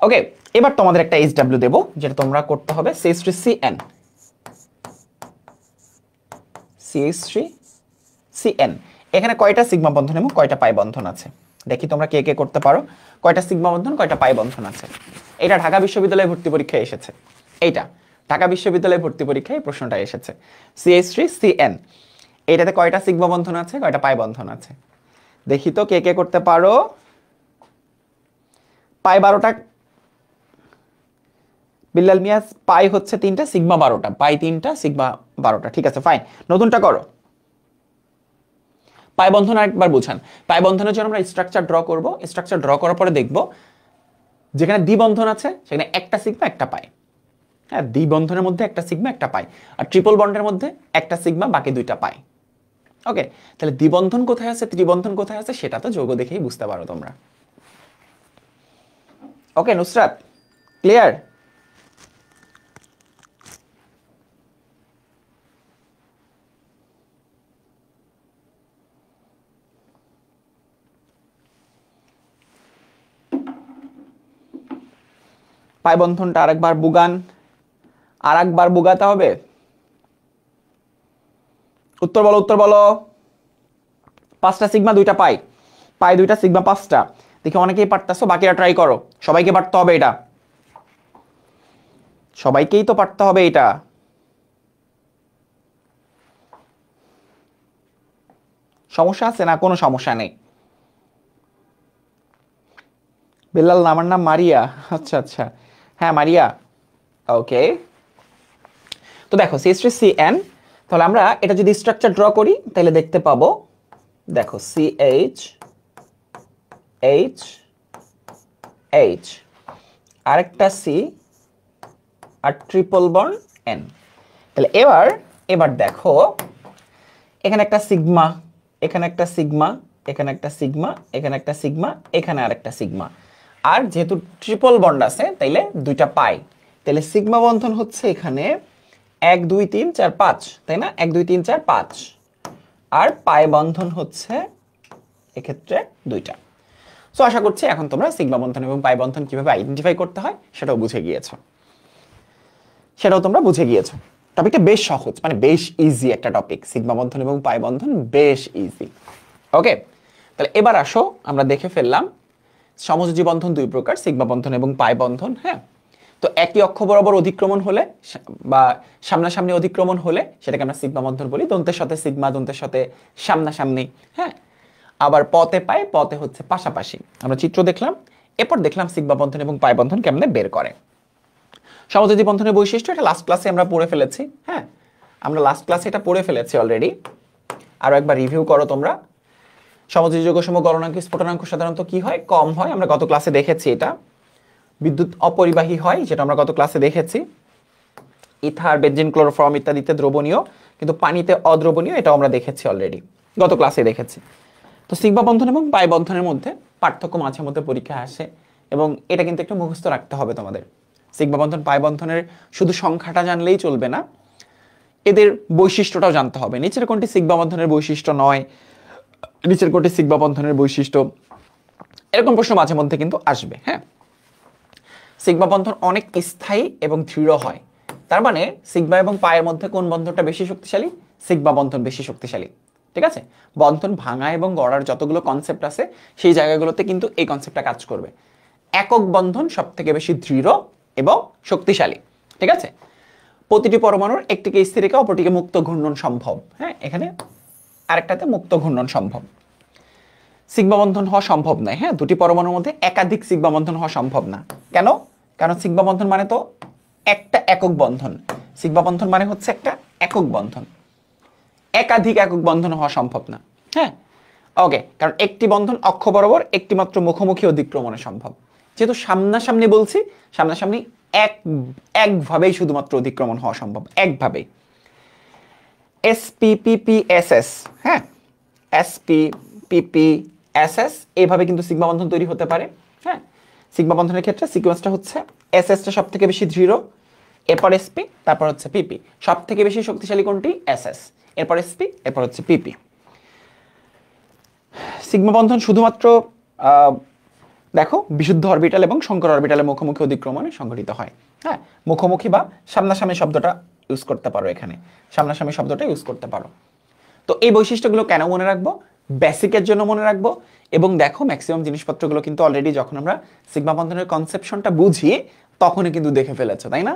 ওকে, এবার তোমাদের একটা এইচডব্লিউ দেব, যেটা তোমরা করতে হবে CH3CN, CH3CN। এখানে কয়টা সিগমা বন্ধন এবং কয়টা পাই বন্ধন আছে দেখি তোমরা কে কে করতে পারো। কয়টা সিগমা বন্ধন, কয়টা পাই বন্ধন আছে? এটা ঢাকা বিশ্ববিদ্যালয়ে ভর্তি পরীক্ষায় এসেছে, এইটা ঢাকা বিশ্ববিদ্যালয়ে ভর্তি পরীক্ষায় প্রশ্নটা এসেছে। CH3CN, এটাতে কয়টা সিগমা বন্ধন আছে, কয়টা পাই বন্ধন আছে? দেখি তো কে কে করতে পারো। পাই 12টা, বিল্লাল মিয়া। পাই হচ্ছে 3টা, সিগমা 12টা, পাই 3টা, সিগমা 12টা, ঠিক আছে ফাইন। নতুনটা করো। পাই বন্ধন আরেকবার বুঝান। পাই বন্ধনের জন্য আমরা স্ট্রাকচার ড্র করব, স্ট্রাকচার ড্র করার পরে দেখব যেখানে দ্বি বন্ধন আছে সেখানে একটা সিগমা একটা পাই। হ্যাঁ, দ্বি বন্ধনের মধ্যে একটা সিগমা একটা পাই, আর ট্রিপল বন্ডের মধ্যে একটা সিগমা বাকি দুইটা পাই। ওকে, তাহলে দ্বিবন্ধন কোথায় আছে, ত্রিবন্ধন কোথায় আছে সেটা তো যৌগ দেখেই বুঝতে পারো তোমরা। ওকে নুসরাত, ক্লিয়ার? পাই বন্ধনটা আরেকবার বুগান, আরেকবার বুগাতে হবে। উত্তর বলো, উত্তর বলো। 5টা সিগমা 2টা পাই, পাই 2টা সিগমা 5টা। দেখি অনেকেই পারতেছো, বাকিরা ট্রাই করো। সবাইকে পারতে হবে এটা, সবাইকেই তো পারতে হবে এটা। সমস্যা আছে না? কোনো সমস্যা নেই। বেলাল, আমার নাম মারিয়া। আচ্ছা আচ্ছা, হ্যাঁ মারিয়া। ওকে, তো দেখো CH3CN, তাহলে আমরা এটা যদি স্ট্রাকচার ড্র করি তাহলে দেখতে পাবো, দেখো CH আরেকটা C আর ট্রিপল বন্ড N। তাহলে এবার দেখো এখানে একটা সিগমা, এখানে একটা সিগমা, এখানে একটা সিগমা, এখানে একটা সিগমা, এখানে আরেকটা সিগমা, আর যেহেতু ট্রিপল বন্ড আছে তাইলে 2টা পাই। তাহলে সিগমা বন্ধন হচ্ছে এখানে 1 2 3 4 5, তাই না? 1 2 3 4 5, আর পাই বন্ধন হচ্ছে এক্ষেত্রে 2টা। সো আশা করছি এখন তোমরা সিগমা বন্ধন এবং পাই বন্ধন কিভাবে আইডেন্টিফাই করতে হয় সেটাও বুঝে গিয়েছো, সেটাও তোমরা বুঝে গিয়েছো। টপিকটা বেশ সহজ, মানে বেশ ইজি একটা টপিক, সিগমা বন্ধন এবং পাই বন্ধন বেশ ইজি। ওকে, তাহলে এবার আসো আমরা দেখে ফেললাম সমযোজী বন্ধন 2 প্রকার, সিগমা বন্ধন এবং পাই বন্ধন। হ্যাঁ, তো একই অক্ষ বরাবর অধিক্রমণ হলে বা সামনাসামনি অধিক্রমণ হলে সেটাকে আমরা সিগমা বন্ধন বলি, দন্তের সাথে সিগমা, দন্তের সাথে সামনাসামনি। হ্যাঁ, আবার পথে পাই, পথে হচ্ছে পাশাপাশি। আমরা চিত্র দেখলাম, এরপর দেখলাম সিগমা বন্ধন এবং পাই বন্ধন কেমনে বের করে। সমযোজী বন্ধনের বৈশিষ্ট্য, এটা লাস্ট ক্লাসে আমরা পড়ে ফেলেছি। হ্যাঁ, আমরা লাস্ট ক্লাসে এটা পড়ে ফেলেছি অলরেডি, আরো একবার রিভিউ করো তোমরা। সমযোজী যৌগ সমূহ গলনাঙ্ক স্ফুটনাঙ্ক সাধারণত কি হয়? কম হয়। আমরা গত ক্লাসে দেখেছি এটা। বিদ্যুৎ অপরিবাহী হয়, যেটা আমরা গত ক্লাসে দেখেছি। ইথার, বেনজিন, ক্লোরোফর্ম ইত্যাদিতে দ্রবণীয়, কিন্তু পানিতে অদ্রবণীয়, এটাও আমরা দেখেছি অলরেডি, গত ক্লাসে দেখেছি। তো সিগমা বন্ধন এবং পাই বন্ধনের মধ্যে পার্থক্য মাঝে মধ্যে পরীক্ষা আসে, এবং এটা কিন্তু একটু মুখস্থ রাখতে হবে তোমাদের। সিগমা বন্ধন পাই বন্ধনের শুধু সংখ্যাটা জানলেই চলবে না, এদের বৈশিষ্ট্যটাও জানতে হবে। নিচের কোনটি সিগমা বন্ধনের বৈশিষ্ট্য নয়, নিচের কোনটি সিগমা বন্ধনের বৈশিষ্ট্য, এরকম প্রশ্ন মাঝে মধ্যে কিন্তু আসবে। হ্যাঁ, সিগমা বন্ধন অনেক স্থায়ী এবং দৃঢ় হয়। তার মানে সিগমা এবং পায়ের মধ্যে কোন বন্ধনটা বেশি শক্তিশালী? সিগমা বন্ধন বেশি শক্তিশালী। ঠিক আছে, বন্ধন ভাঙা এবং গড়ার যতগুলো কনসেপ্ট আছে সেই জায়গাগুলোতে কিন্তু এই কনসেপ্টটা কাজ করবে। একক বন্ধন সব থেকে বেশি দৃঢ় এবং শক্তিশালী। ঠিক আছে, প্রতিটি পরমাণুর একটিকে স্থির রেখে অপরটিকে মুক্ত ঘূর্ণন সম্ভব। হ্যাঁ, এখানে আরেকটাতে মুক্ত ঘূর্ণন সম্ভব। সিগমা বন্ধন হওয়া সম্ভব নয়। হ্যাঁ, দুটি পরমাণুর মধ্যে একাধিক সিগমা বন্ধন হওয়া সম্ভব না। কেন? কারণ সিগমা বন্ধন মানে তো একটা একক বন্ধন। সিগমা বন্ধন মানে হচ্ছে একটা একক বন্ধন, একাধিক একক বন্ধন হওয়া সম্ভব না। হ্যাঁ, ওকে, কারণ একটি বন্ধন অক্ষ বরাবর একটি মাত্র মুখোমুখি অতিক্রমণে সম্ভব। যেহেতু সামনাসামনি বলছি, সামনাসামনি একভাবেই শুধুমাত্র অতিক্রমণ হওয়া সম্ভব, একভাবেই। SPPPSS, হ্যাঁ, SPPPSS এইভাবে কিন্তু সিগমা বন্ধন তৈরি হতে পারে। হ্যাঁ, সিগমা বন্ধনের ক্ষেত্রে সিকোয়েন্সটা হচ্ছে SS টা সব থেকে বেশি দৃঢ়, এরপর SP, তারপর হচ্ছে PP। সব থেকে বেশি শক্তিশালী কোনটি? SS, এরপর SP, এরপর হচ্ছে PP। সিগমা বন্ধন শুধুমাত্র দেখো বিশুদ্ধ অরবিটাল এবং শঙ্কর অরবিটালের মুখোমুখি অতিক্রমণে সংঘটিত হয়। হ্যাঁ, মুখোমুখি বা সামনাসামনি শব্দটা ইউজ করতে পারো, এখানে সামনাসামনি শব্দটা ইউজ করতে পারো। তো এই বৈশিষ্ট্যগুলো কেন মনে রাখবো? বেসিকের জন্য মনে রাখবো। এবং দেখো ম্যাক্সিমাম জিনিসপত্রগুলো কিন্তু অলরেডি যখন আমরা সিগমা বন্ধনের কনসেপশনটা বুঝি তখনই কিন্তু দেখে ফেলেছো, তাই না?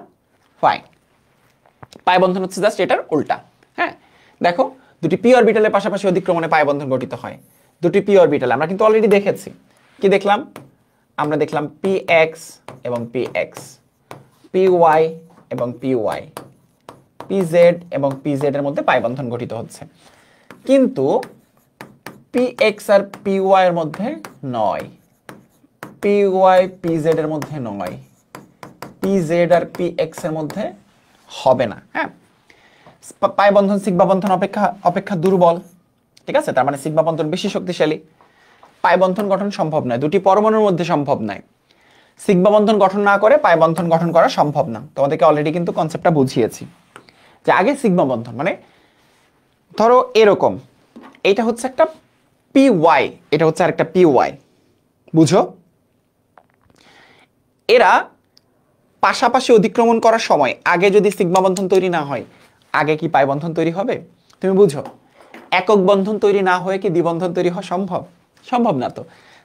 ফাইন। পাই বন্ধন হচ্ছে জাস্ট এটার উল্টা। হ্যাঁ, দেখো দুটি পি অরবিটালের পাশাপাশি অতিক্রমণে পাই বন্ধন গঠিত হয়। দুটি পি অরবিটাল আমরা কিন্তু অলরেডি দেখেছি। কি দেখলাম? আমরা দেখলাম px এবং px, py এবং py, pz এবং pz এর মধ্যে পাই বন্ধন গঠিত হচ্ছে, কিন্তু px আর py এর মধ্যে নয়, py pz এর মধ্যে নয়, pz আর px এর মধ্যে হবে না। হ্যাঁ, পাই বন্ধন সিগমা বন্ধন অপেক্ষা দুর্বল। ঠিক আছে, তার মানে সিগমা বন্ধন বেশি শক্তিশালী। পাই বন্ধন গঠন সম্ভব নয়, দুটি পরমাণুর মধ্যে সম্ভব নয়। সিগমা বন্ধন গঠন না করে পাই বন্ধন গঠন করা সম্ভব না। তোমাদেরকে অলরেডি কিন্তু কনসেপ্টটা বুঝিয়েছি যে আগে সিগমা বন্ধন মানে ধরো এরকম, এটা হচ্ছে একটা পি ওয়াই, এটা হচ্ছে আরেকটা পি ওয়াই, বুঝো? এরা পাশাপাশি অতিক্রমণ করার সময় আগে যদি সিগমা বন্ধন তৈরি না হয়, আগে কি পাই বন্ধন তৈরি হবে? তুমি বুঝো, একক বন্ধন তৈরি না হয়ে কি দ্বিবন্ধন তৈরি হওয়া সম্ভব? সম্ভব না। তো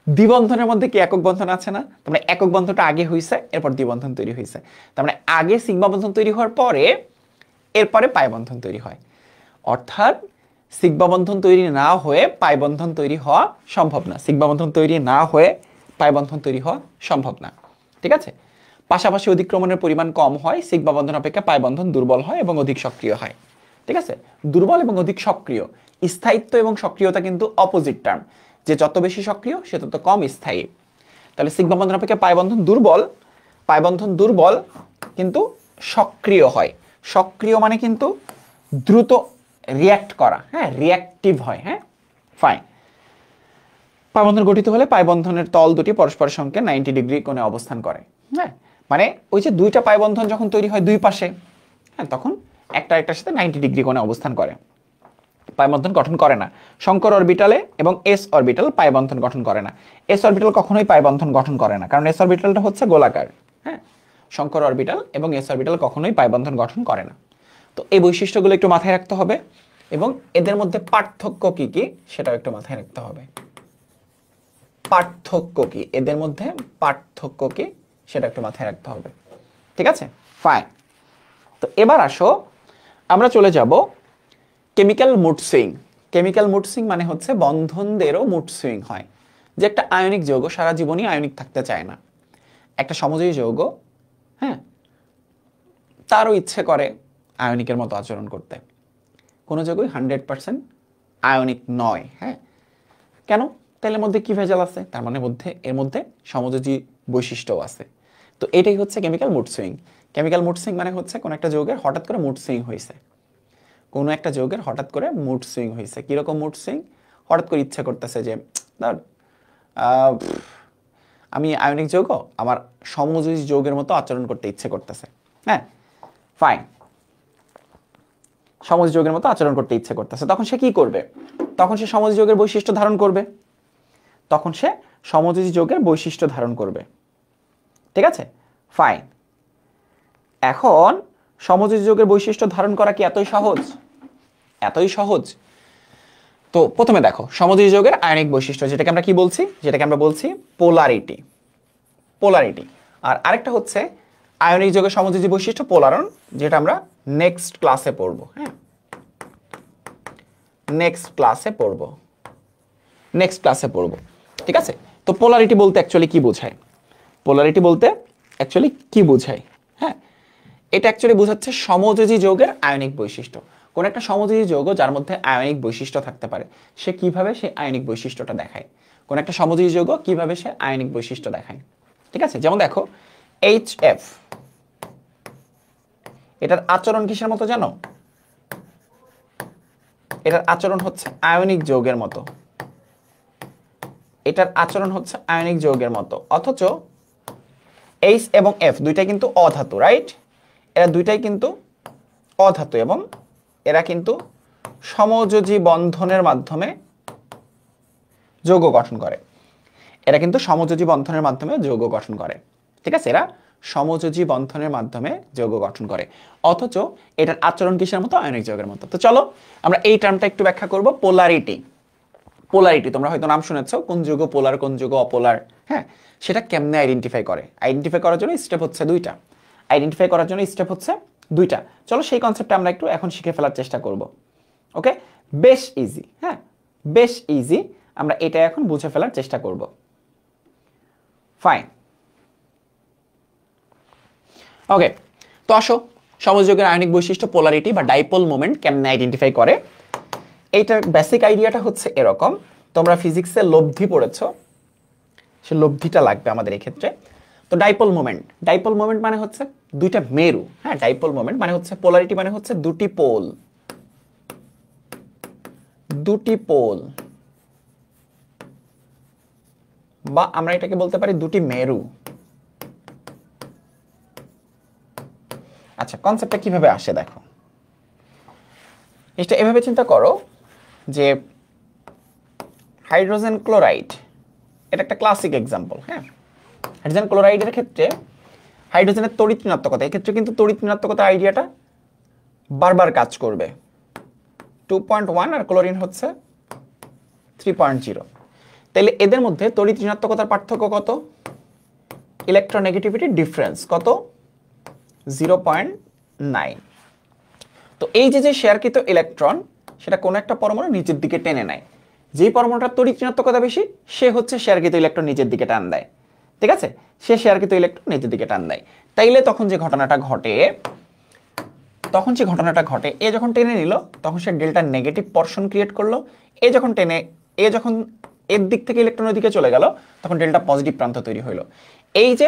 দ্বিবন্ধনের মধ্যে কি একক বন্ধন আছে না? তার মানে একক বন্ধনটা আগে হয়েছে, এরপর দ্বিবন্ধন তৈরি হয়েছে। তার মানে আগে সিগমা বন্ধন তৈরি হওয়ার পরে এরপরে পাই বন্ধন তৈরি হয়। অর্থাৎ সিগমা বন্ধন তৈরি না হয়ে পাই বন্ধন তৈরি হওয়া সম্ভব না। সিগমা বন্ধন তৈরি না হয়ে পাই বন্ধন তৈরি হওয়া সম্ভব না। ঠিক আছে, পাশাপাশি অতিক্রমণের পরিমাণ কম হয়, সিগমা বন্ধন অপেক্ষা পাই বন্ধন দুর্বল হয় এবং অধিক সক্রিয় হয়। ঠিক আছে, দুর্বল এবং অধিক সক্রিয়। স্থায়িত্ব এবং সক্রিয়তা কিন্তু অপোজিট টার্ম, যে যত বেশি সক্রিয় সে তত কম স্থায়ী। তাহলে সিগমা বন্ধন অপেক্ষা পাই বন্ধন দুর্বল, পাই বন্ধন দুর্বল কিন্তু সক্রিয় হয়। সক্রিয় মানে কিন্তু দ্রুত রিয়্যাক্ট করা, হ্যাঁ, রিয়্যাক্টিভ হয়। হ্যাঁ, ফাইন। পাই বন্ধন গঠিত হলে পাই বন্ধনের তল দুটি পরস্পরের সঙ্গে 90 ডিগ্রি কোণে অবস্থান করে। হ্যাঁ, মানে ওই যে দুইটা পাই বন্ধন যখন তৈরি হয় দুই পাশে, হ্যাঁ, তখন একটা একটার সাথে 90 ডিগ্রি কোণে অবস্থান করে। পাই বন্ধন গঠন করে না। শঙ্কর অরবিটালে এবং এস অরবিটাল পাই বন্ধন গঠন করে না। এস অরবিটাল কখনোই পাই বন্ধন গঠন করে না, কারণ এস অরবিটালটা হচ্ছে গোলাকার। হ্যাঁ, শঙ্কর অরবিটাল এবং এস অরবিটাল কখনোই পাই বন্ধন গঠন করে না। তো এই বৈশিষ্ট্যগুলো একটু মাথায় রাখতে হবে এবং এদের মধ্যে পার্থক্য কি কি সেটাও একটু মাথায় রাখতে হবে। পার্থক্য কি, এদের মধ্যে পার্থক্য কি সেটা একটু মাথায় রাখতে হবে। ঠিক আছে, ফাইন। তো এবার আসো আমরা চলে যাব chemical mood swing. Chemical mood swing মানে হচ্ছে বন্ধনদেরও মুড সুইং হয়। যে একটা আয়নিক যৌগ সারা জীবনই আয়নিক থাকতে চায় না, একটা সমযোজী যৌগ, হ্যাঁ, তারও ইচ্ছে করে আয়নিকের মতো আচরণ করতে। কোনো যৌগই 100% আয়নিক নয়। হ্যাঁ, কেন? তেলের মধ্যে কি ভেজাল আছে? তার মানে এর মধ্যে সমযোজী বৈশিষ্ট্যও আছে। তো এটাই হচ্ছে chemical mood swing. Chemical mood swing মানে হচ্ছে কোনো একটা যৌগের হঠাৎ করে মুড সুইং হয়েছে, কোনো একটা যৌগের হঠাৎ করে মুড সুইং হয়েছে। কিরকম মুড সুইং? হঠাৎ করে ইচ্ছা করতেছে যে ধর আমি আয়নিক যৌগ, আমার সমযোজী যৌগের মতো আচরণ করতে ইচ্ছে করতেছে। হ্যাঁ, ফাইন, সমযোজী যৌগের মতো আচরণ করতে ইচ্ছে করতেছে। তখন সে কি করবে? তখন সে সমযোজী যৌগের বৈশিষ্ট্য ধারণ করবে। তখন সে সমযোজী যৌগের বৈশিষ্ট্য ধারণ করবে। ঠিক আছে, ফাইন। এখন সমযোজী যৌগের বৈশিষ্ট্য ধারণ করা কি এতই সহজ? এতই সহজ? তো প্রথমে দেখো সমযোজী যৌগের আয়নিক বৈশিষ্ট্য, যেটাকে আমরা কি বলছি? যেটাকে আমরা বলছি পোলারিটি। পোলারিটি। আর আরেকটা হচ্ছে আয়নিক যৌগের সমযোজী বৈশিষ্ট্য পোলারন, যেটা আমরা নেক্সট ক্লাসে পড়ব। হ্যাঁ, নেক্সট ক্লাসে পড়ব। ঠিক আছে? তো পোলারিটি বলতে অ্যাকচুয়ালি কি বোঝায়? পোলারিটি বলতে অ্যাকচুয়ালি কি বোঝায়? হ্যাঁ, এটা অ্যাকচুয়ালি বোঝাচ্ছে সমযোজী যৌগের আয়নিক বৈশিষ্ট্য। কোন একটা সমযোজী যৌগ যার মধ্যে আয়নিক বৈশিষ্ট্য থাকতে পারে, সে কিভাবে সেই আয়নিক বৈশিষ্ট্যটা দেখায়। কোন একটা সমযোজী যৌগ কিভাবে সে আয়নিক বৈশিষ্ট্য দেখায়। ঠিক আছে? যেমন দেখো HF, এটার আচরণ কিসের মতো জানো? এটার আচরণ হচ্ছে আয়নিক যৌগের মতো। এটার আচরণ হচ্ছে আয়নিক যৌগের মতো, অথচ H এবং F দুইটাই কিন্তু অধাতু, রাইট? এরা দুইটাই কিন্তু অধাতু এবং এরা কিন্তু সমযোজী বন্ধনের মাধ্যমে যৌগ গঠন করে। এরা কিন্তু সমযোজী বন্ধনের মাধ্যমে যৌগ গঠন করে। ঠিক আছে? এরা সমযোজী বন্ধনের মাধ্যমে যৌগ গঠন করে, অথচ এটার আচরণ কিসের মতো? আয়নিক যৌগের মতো। তো চলো আমরা এই টার্মটা একটু ব্যাখ্যা করব। পোলারিটি। পোলারিটি তোমরা হয়তো নাম শুনেছো, কোন যৌগ পোলার, কোন যৌগ অপোলার। হ্যাঁ, সেটা কেমনে আইডেন্টিফাই করে? আইডেন্টিফাই করার জন্য স্টেপ হচ্ছে দুইটা। চলো সেই কনসেপ্টটা আমরা একটু এখন শিখে ফেলার চেষ্টা করব। ওকে, বেশ ইজি। হ্যাঁ, বেশ ইজি, আমরা এটা এখন বুঝে ফেলার চেষ্টা করব। ফাইন। ওকে, তো আসো সমযোজী যৌগের আয়নিক বৈশিষ্ট্য পোলারিটি বা ডাইপোল মোমেন্ট কেমনে আইডেন্টিফাই করে। এইটার বেসিক আইডিয়াটা হচ্ছে এরকম। তোমরা ফিজিক্সে লব্ধি পড়েছো, সে লব্ধিটা লাগবে আমাদের এই ক্ষেত্রে। তো ডাইপোল মোমেন্ট মানে হচ্ছে দুইটা মেরু। হ্যাঁ, ডাইপোল মোমেন্ট মানে হচ্ছে, পোলারিটি মানে হচ্ছে দুটি পোল, বা আমরা এটাকে বলতে পারি দুটি মেরু। আচ্ছা, কনসেপ্টটা কিভাবে আসে দেখো। এটা এভাবে চিন্তা করো যে হাইড্রোজেন ক্লোরাইড, এটা একটা ক্লাসিক এক্সাম্পল। হ্যাঁ, হাইড্রোজেন ক্লোরাইডের ক্ষেত্রে হাইড্রোজেনের তড়িৎ ঋণাত্মকতা, এক্ষেত্রে কিন্তু তড়িৎ ঋণাত্মকতা আইডিয়াটা বারবার কাজ করবে। 2.1 আর ক্লোরিন হচ্ছে 3.0। তাহলে এদের মধ্যে তড়িৎ ঋণাত্মকতার পার্থক্য কত? ইলেকট্রোনেগেটিভিটি ডিফারেন্স কত? 0.9। তো এই যে শেয়ারকৃত ইলেকট্রন, সেটা কোনো একটা পরমাণু নিচের দিকে টেনে নেয়। যেই পরমাণুটার তড়িৎ ঋণাত্মকতা বেশি, সে হচ্ছে শেয়ারকৃত ইলেকট্রন নিচের দিকে টান দেয়। ঠিক আছে? সে শেয়ারকৃত ইলেকট্রন নিচের দিকে টান দেয়। তাইলে তখন যে ঘটনাটা ঘটে, এ যখন টেনে নিল, তখন সে ডেল্টা নেগেটিভ পোরশন ক্রিয়েট করলো। এ যখন এর দিক থেকে ইলেকট্রনের দিকে চলে গেল, তখন ডেল্টা পজিটিভ প্রান্ত তৈরি হইলো। এই যে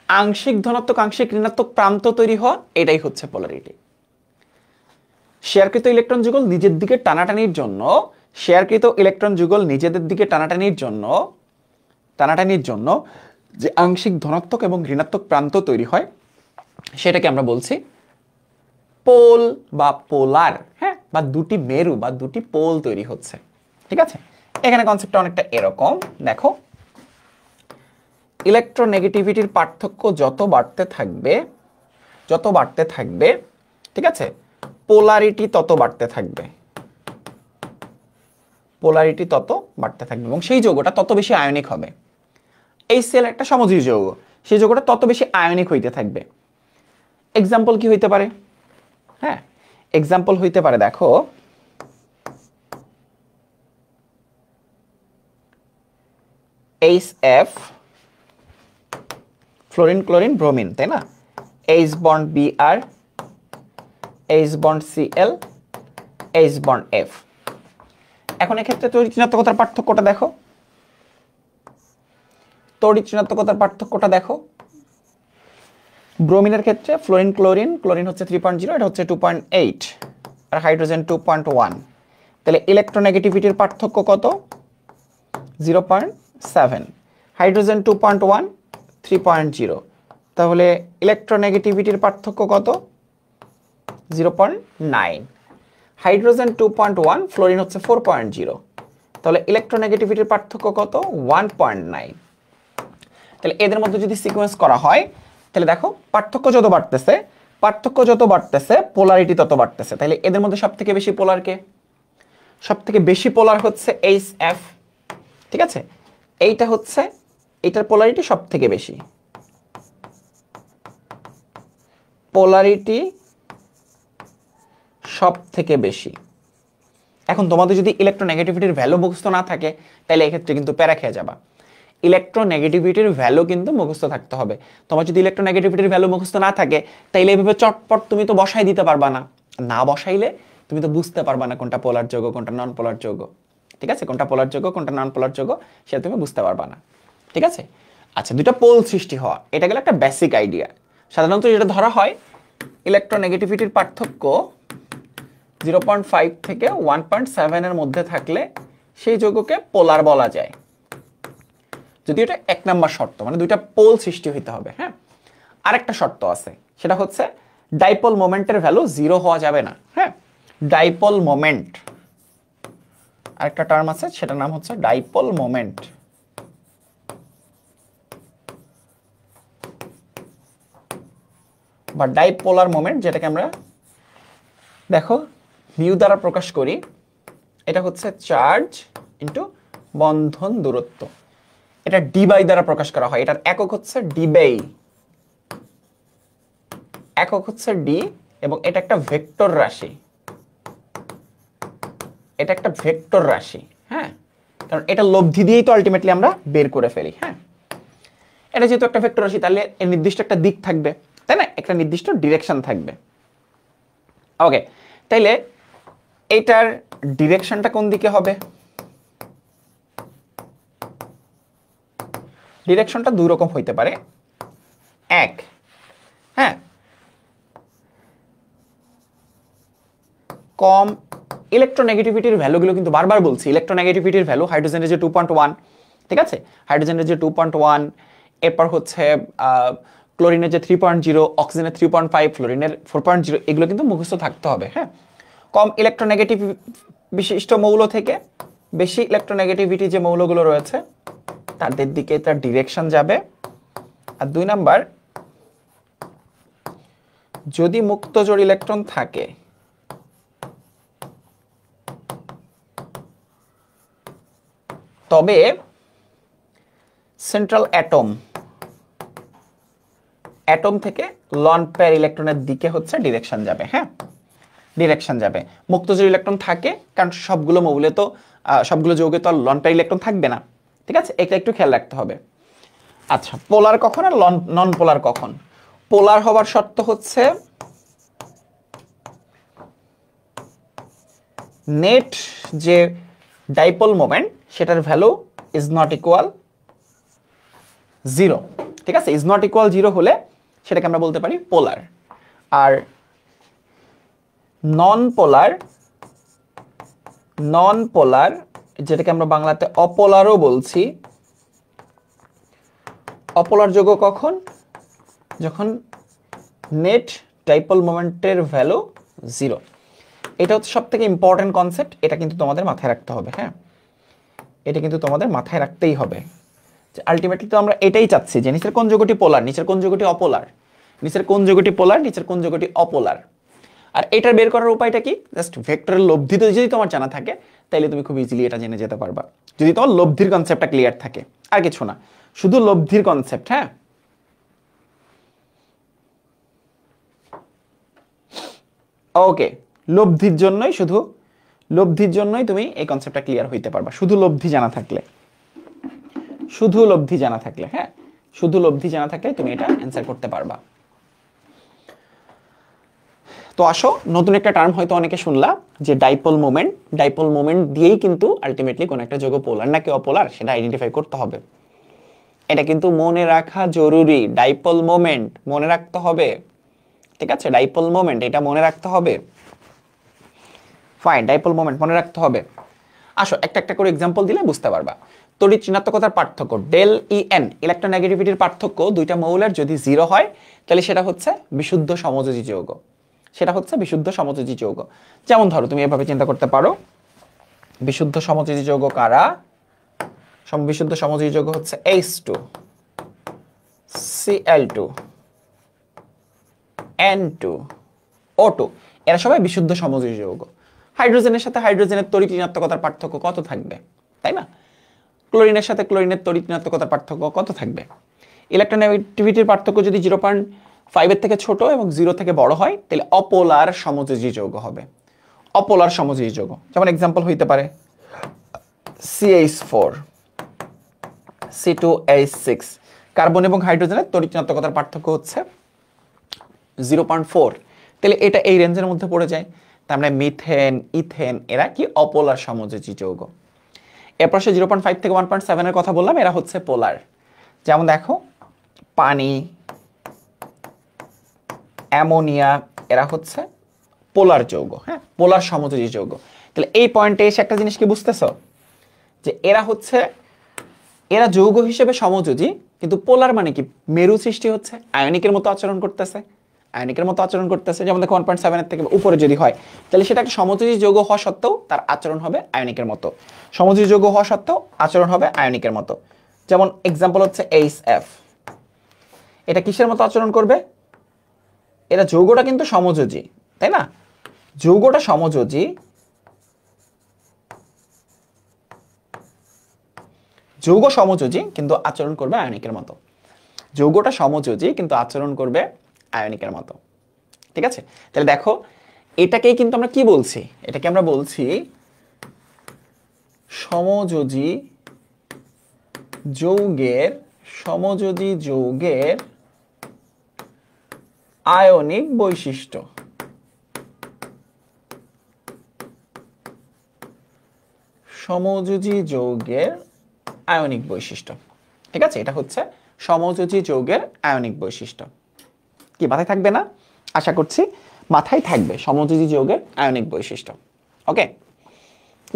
আংশিক ধনাত্মক আংশিক ঋণাত্মক প্রান্ত তৈরি হওয়া, এটাই হচ্ছে পোলারিটি। শেয়ারকৃত ইলেকট্রন যুগল নিজের দিকে টানাটানির জন্য যে আংশিক ধনাত্মক এবং ঋণাত্মক প্রান্ত তৈরি হয়, সেটাকে আমরা বলছি পোল বা পোলার। হ্যাঁ, বা দুটি মেরু বা দুটি পোল তৈরি হচ্ছে। ঠিক আছে? এখানে কনসেপ্টটা অনেকটা এরকম। দেখো, ইলেকট্রোনেগেটিভিটির পার্থক্য যত বাড়তে থাকবে, ঠিক আছে, পোলারিটি তত বাড়তে থাকবে এবং সেই যৌগটা তত বেশি আয়নিক হবে। HCl একটা সমযোজী যৌগ, সেই যৌগটা তত বেশি আয়নিক হইতে থাকবে। এক্সাম্পল কি হইতে পারে? হ্যাঁ, এক্সাম্পল হইতে পারে, দেখো HF, ফ্লোরিন ক্লোরিন ব্রোমিন, তাই না? H bond Br, H bond Cl, H bond F। এখন এক্ষেত্রে তড়িৎ ঋণাত্মকতার পার্থক্যটা দেখো। ব্রোমিনের ক্ষেত্রে ফ্লোরিন ক্লোরিন হচ্ছে 3.0, এটা হচ্ছে 2.8, আর হাইড্রোজেন 2.1। তাহলে ইলেকট্রোনেগেটিভিটির পার্থক্য কত? 0.7। হাইড্রোজেন 2.1, 3.0। তাহলে ইলেকট্রোনেগেটিভিটির পার্থক্য কত? 0.9। হাইড্রোজেন 2.1, ফ্লোরিন হচ্ছে 4.0। তাহলে ইলেকট্রোনেগেটিভিটির পার্থক্য কত? 1.9। তাহলে এদের মধ্যে যদি সিকোয়েন্স করা হয়, তাহলে দেখো পার্থক্য যত বাড়তেছে পোলারিটি তত বাড়তেছে। তাহলে এদের মধ্যে সবথেকে বেশি পোলার কে? সবথেকে বেশি পোলার হচ্ছে HF। ঠিক আছে? এইটার পোলারিটি সবথেকে বেশি। পোলারিটি সব থেকে বেশি। এখন তোমাদের যদি ইলেকট্রোনেগেটিভিটির ভ্যালু মুখস্থ না থাকে তাহলে এক্ষেত্রে কিন্তু প্যারা খেয়ে যাবা। ইলেকট্রোনেগেটিভিটির ভ্যালু কিন্তু মুখস্থ থাকতে হবে। তোমার যদি ইলেকট্রোনেগেটিভিটির ভ্যালু মুখস্থ না থাকে তাইলে এইভাবে চটপট তুমি তো বসাই দিতে পারবা না, না বসাইলে তুমি তো বুঝতে পারবা না কোনটা পোলার যৌগ কোনটা নন পোলার যৌগ। ঠিক আছে, কোনটা পোলার যৌগ কোনটা নন পোলার যৌগ সেটা তুমি বুঝতে পারবা না। ঠিক আছে, আচ্ছা, দুইটা পোল সৃষ্টি হওয়া, এটা গেল একটা বেসিক আইডিয়া। সাধারণত যেটা ধরা হয় ইলেকট্রোনেগেটিভিটির পার্থক্য 0.5 থেকে 1.7 এর মধ্যে থাকলে সেই যৌগকে পোলার বলা যায়। যদি এটা 1 নাম্বার শর্ত, মানে দুইটা পোল সৃষ্টি হইতে হবে। হ্যাঁ, আরেকটা শর্ত আছে, সেটা হচ্ছে ডাইপোল মোমেন্টের ভ্যালু 0 হওয়া যাবে না। হ্যাঁ, ডাইপোল মোমেন্ট, আরেকটা টার্ম আছে সেটার নাম হচ্ছে ডাইপোল মোমেন্ট। বা ডাইপোলার মোমেন্ট, যেটাকে আমরা দেখো মিউ দ্বারা প্রকাশ করি। এটা হচ্ছে চার্জ ইনটু বন্ধন দূরত্ব। এটা ডি বাই দ্বারা প্রকাশ করা হয়। এটার একক হচ্ছে ডি বাই, একক হচ্ছে ডি, এবং এটা একটা ভেক্টর রাশি। এটা একটা ভেক্টর রাশি। হ্যাঁ, কারণ এটা লব্ধি দিয়েই তো আলটিমেটলি আমরা বের করে ফেলি। হ্যাঁ, এটা যেহেতু একটা ভেক্টর রাশি তাহলে এর নির্দিষ্ট একটা দিক থাকবে, তাই না, একটা নির্দিষ্ট ডিরেকশন থাকবে। ওকে, তাইলে এটার ডিরেকশনটা কোন দিকে হবে? ডিরেকশনটা দুই রকম হইতে পারে। এক, হ্যাঁ, কম ইলেকট্রোনেগেটিভিটির ভ্যালুগুলো কিন্তু বারবার বলছি, ইলেকট্রোনেগেটিভিটির ভ্যালু হাইড্রোজেনের যে 2.1, ঠিক আছে, হাইড্রোজেনের যে 2.1, এরপর হচ্ছে ক্লোরিনের যে 3.0, অক্সিজেনের 3.5, ফ্লোরিনের 4.0, এগুলো কিন্তু মুখস্থ থাকতে হবে। হ্যাঁ, কম ইলেকট্রোনেগেটিভ বিশিষ্ট মৌল থেকে বেশি ইলেকট্রোনেগেটিভিটি যে মৌলগুলো রয়েছে তাদের দিকে তার ডিরেকশন যাবে। আর 2 নাম্বার, যদি মুক্ত জোড় ইলেকট্রন থাকে তবে সেন্ট্রাল অ্যাটম থেকে লন পেয়ার ইলেকট্রনের দিকে হচ্ছে ডিরেকশন যাবে। হ্যাঁ, ডিরেকশন যাবে। মুক্ত জোড় ইলেকট্রন থাকে কারণ সবগুলো মৌলে তো সবগুলো যৌগে তো আর লন পেয়ার ইলেকট্রন থাকবে না। ঠিক আছে, এটা একটু খেয়াল রাখতে হবে। আচ্ছা, পোলার কখন আর নন পোলার কখন? পোলার হওয়ার শর্ত হচ্ছে নেট যে ডাইপোল মোমেন্ট সেটার ভ্যালু ইজ নট ইকুয়াল 0। ঠিক আছে, ইজ নট ইকুয়াল 0 হলে সেটাকে আমরা বলতে পারি পোলার। আর নন পোলার যেটাকে আমরা বাংলাতে অপোলারও বলছি, অপোলার যৌগ কখন? যখন নেট ডাইপোল মোমেন্টের ভ্যালু 0। এটা হচ্ছে সবথেকে ইম্পর্টেন্ট কনসেপ্ট, এটা কিন্তু তোমাদের মাথায় রাখতে হবে। হ্যাঁ, এটা কিন্তু তোমাদের মাথায় রাখতেই হবে যে আলটিমেটলি তো আমরা এটাই চাচ্ছি যে নিচের কোন যৌগটি পোলার, নিচের কোন যৌগটি অপোলার, নিচের কোন যৌগটি পোলার, নিচের কোন যৌগটি অপোলার। আর এটার বের করার উপায়টা কি? জাস্ট ভেক্টরের লব্ধি যদি তোমার জানা থাকে তাহলে তুমি খুব ইজিলি এটা জেনে যেতে পারবা, যদি তোমার লব্ধির কনসেপ্টটা ক্লিয়ার থাকে। আর কিছু না, শুধু লব্ধির কনসেপ্ট। হ্যাঁ, ওকে, লব্ধির জন্যই তুমি এই কনসেপ্টটা ক্লিয়ার হইতে পারবা, শুধু লব্ধি জানা থাকলে। হ্যাঁ, শুধু লব্ধি জানা থাকলে তুমি এটা অ্যান্সার করতে পারবা। তো আসো, নতুন একটা টার্ম হয়তো অনেকে শুনলা যে ডাইপোল মোমেন্ট। ডাইপোল মোমেন্ট দিয়েই কিন্তু আলটিমেটলি কোন একটা যৌগ পোলার নাকি অপোলার সেটা আইডেন্টিফাই করতে হবে। এটা কিন্তু মনে রাখা জরুরি। ডাইপোল মোমেন্ট মনে রাখতে হবে। ঠিক আছে, ডাইপোল মোমেন্ট এটা মনে রাখতে হবে। ফাইন, ডাইপোল মোমেন্ট মনে রাখতে হবে। আসো, একটা একটা করে এক্সাম্পল দিলে বুঝতে পারবা। তড়িৎ ঋণাত্মকতার পার্থক্য ডেল ই এন, ইলেকট্রোনেগেটিভিটির পার্থক্য দুইটা মৌলের যদি 0 হয় তাহলে সেটা হচ্ছে বিশুদ্ধ সমযোজী যৌগ। যেমন ধরো তুমি এভাবে চিন্তা করতে পারো, বিশুদ্ধ সমযোজী যৌগ কারা? বিশুদ্ধ সমযোজী যৌগ হচ্ছে H2, Cl2, N2, O2, এরা সবাই বিশুদ্ধ সমযোজী যৌগ। হাইড্রোজেনের সাথে হাইড্রোজেনের তড়িৎ ঋণাত্মকতার পার্থক্য কত থাকবে, তাই না? ক্লোরিনের সাথে ক্লোরিনের তড়িৎ ঋণাত্মকতার পার্থক্য কত থাকবে? ইলেকট্রোনেগেটিভিটির পার্থক্য যদি 5 এর থেকে ছোট এবং 0 থেকে বড় হয় তাহলে অপোলার সমযোজী যৌগ হবে। অপোলার সমযোজী যৌগ যেমন एग्जांपल হইতে পারে CH4 C2H6 কার্বন এবং হাইড্রোজেনের তড়িৎ ঋণাত্মকতার পার্থক্য হচ্ছে 0.4 তাহলে এটা এই রেঞ্জের মধ্যে পড়ে যায়। তার মানে মিথেন ইথেন এরা কি অপোলার সমযোজী যৌগ। এরপর সে 0.5 থেকে 1.7 এর কথা বললাম, এরা হচ্ছে পোলার। যেমন দেখো পানি, অ্যামোনিয়া এরা হচ্ছে পোলার যৌগ, হ্যাঁ পোলার সমযোজী যৌগ। তাহলে এই পয়েন্টে এসে একটা জিনিস কি বুঝতেছো যে এরা যৌগ হিসেবে সমযোজী, কিন্তু পোলার মানে কি মেরু সৃষ্টি হচ্ছে, আয়নিকের মতো আচরণ করতেছে, যেমন দেখো 1.7 এর থেকে উপরে যদি হয় তাহলে সেটা একটা সমযোজী যৌগ হওয়া সত্ত্বেও তার আচরণ হবে আয়নিকের মতো, সমযোজী যৌগ হওয়া সত্ত্বেও আচরণ হবে আয়নিকের মতো। যেমন एग्जांपल হচ্ছে HF, এটা কিসের মতো আচরণ করবে? এটা যৌগটা কিন্তু সমযোজী, তাই না? যৌগটা সমযোজী, যৌগ সমযোজী কিন্তু আচরণ করবে আয়নিকের মতো। যৌগটা সমযোজী কিন্তু আচরণ করবে আয়নিকের মতো, ঠিক আছে? তাহলে দেখো এটাকেই কিন্তু আমরা কি বলছি, এটাকে আমরা বলছি সমযোজী যৌগের আয়নিক বৈশিষ্ট্য। সমযোজী যৌগের আয়নিক বৈশিষ্ট্য, ঠিক আছে? এটা হচ্ছে সমযোজী যৌগের আয়নিক বৈশিষ্ট্য। কি মাথায় থাকবে না? আশা করছি মাথায় থাকবে সমযোজী যৌগের আয়নিক বৈশিষ্ট্য। ওকে,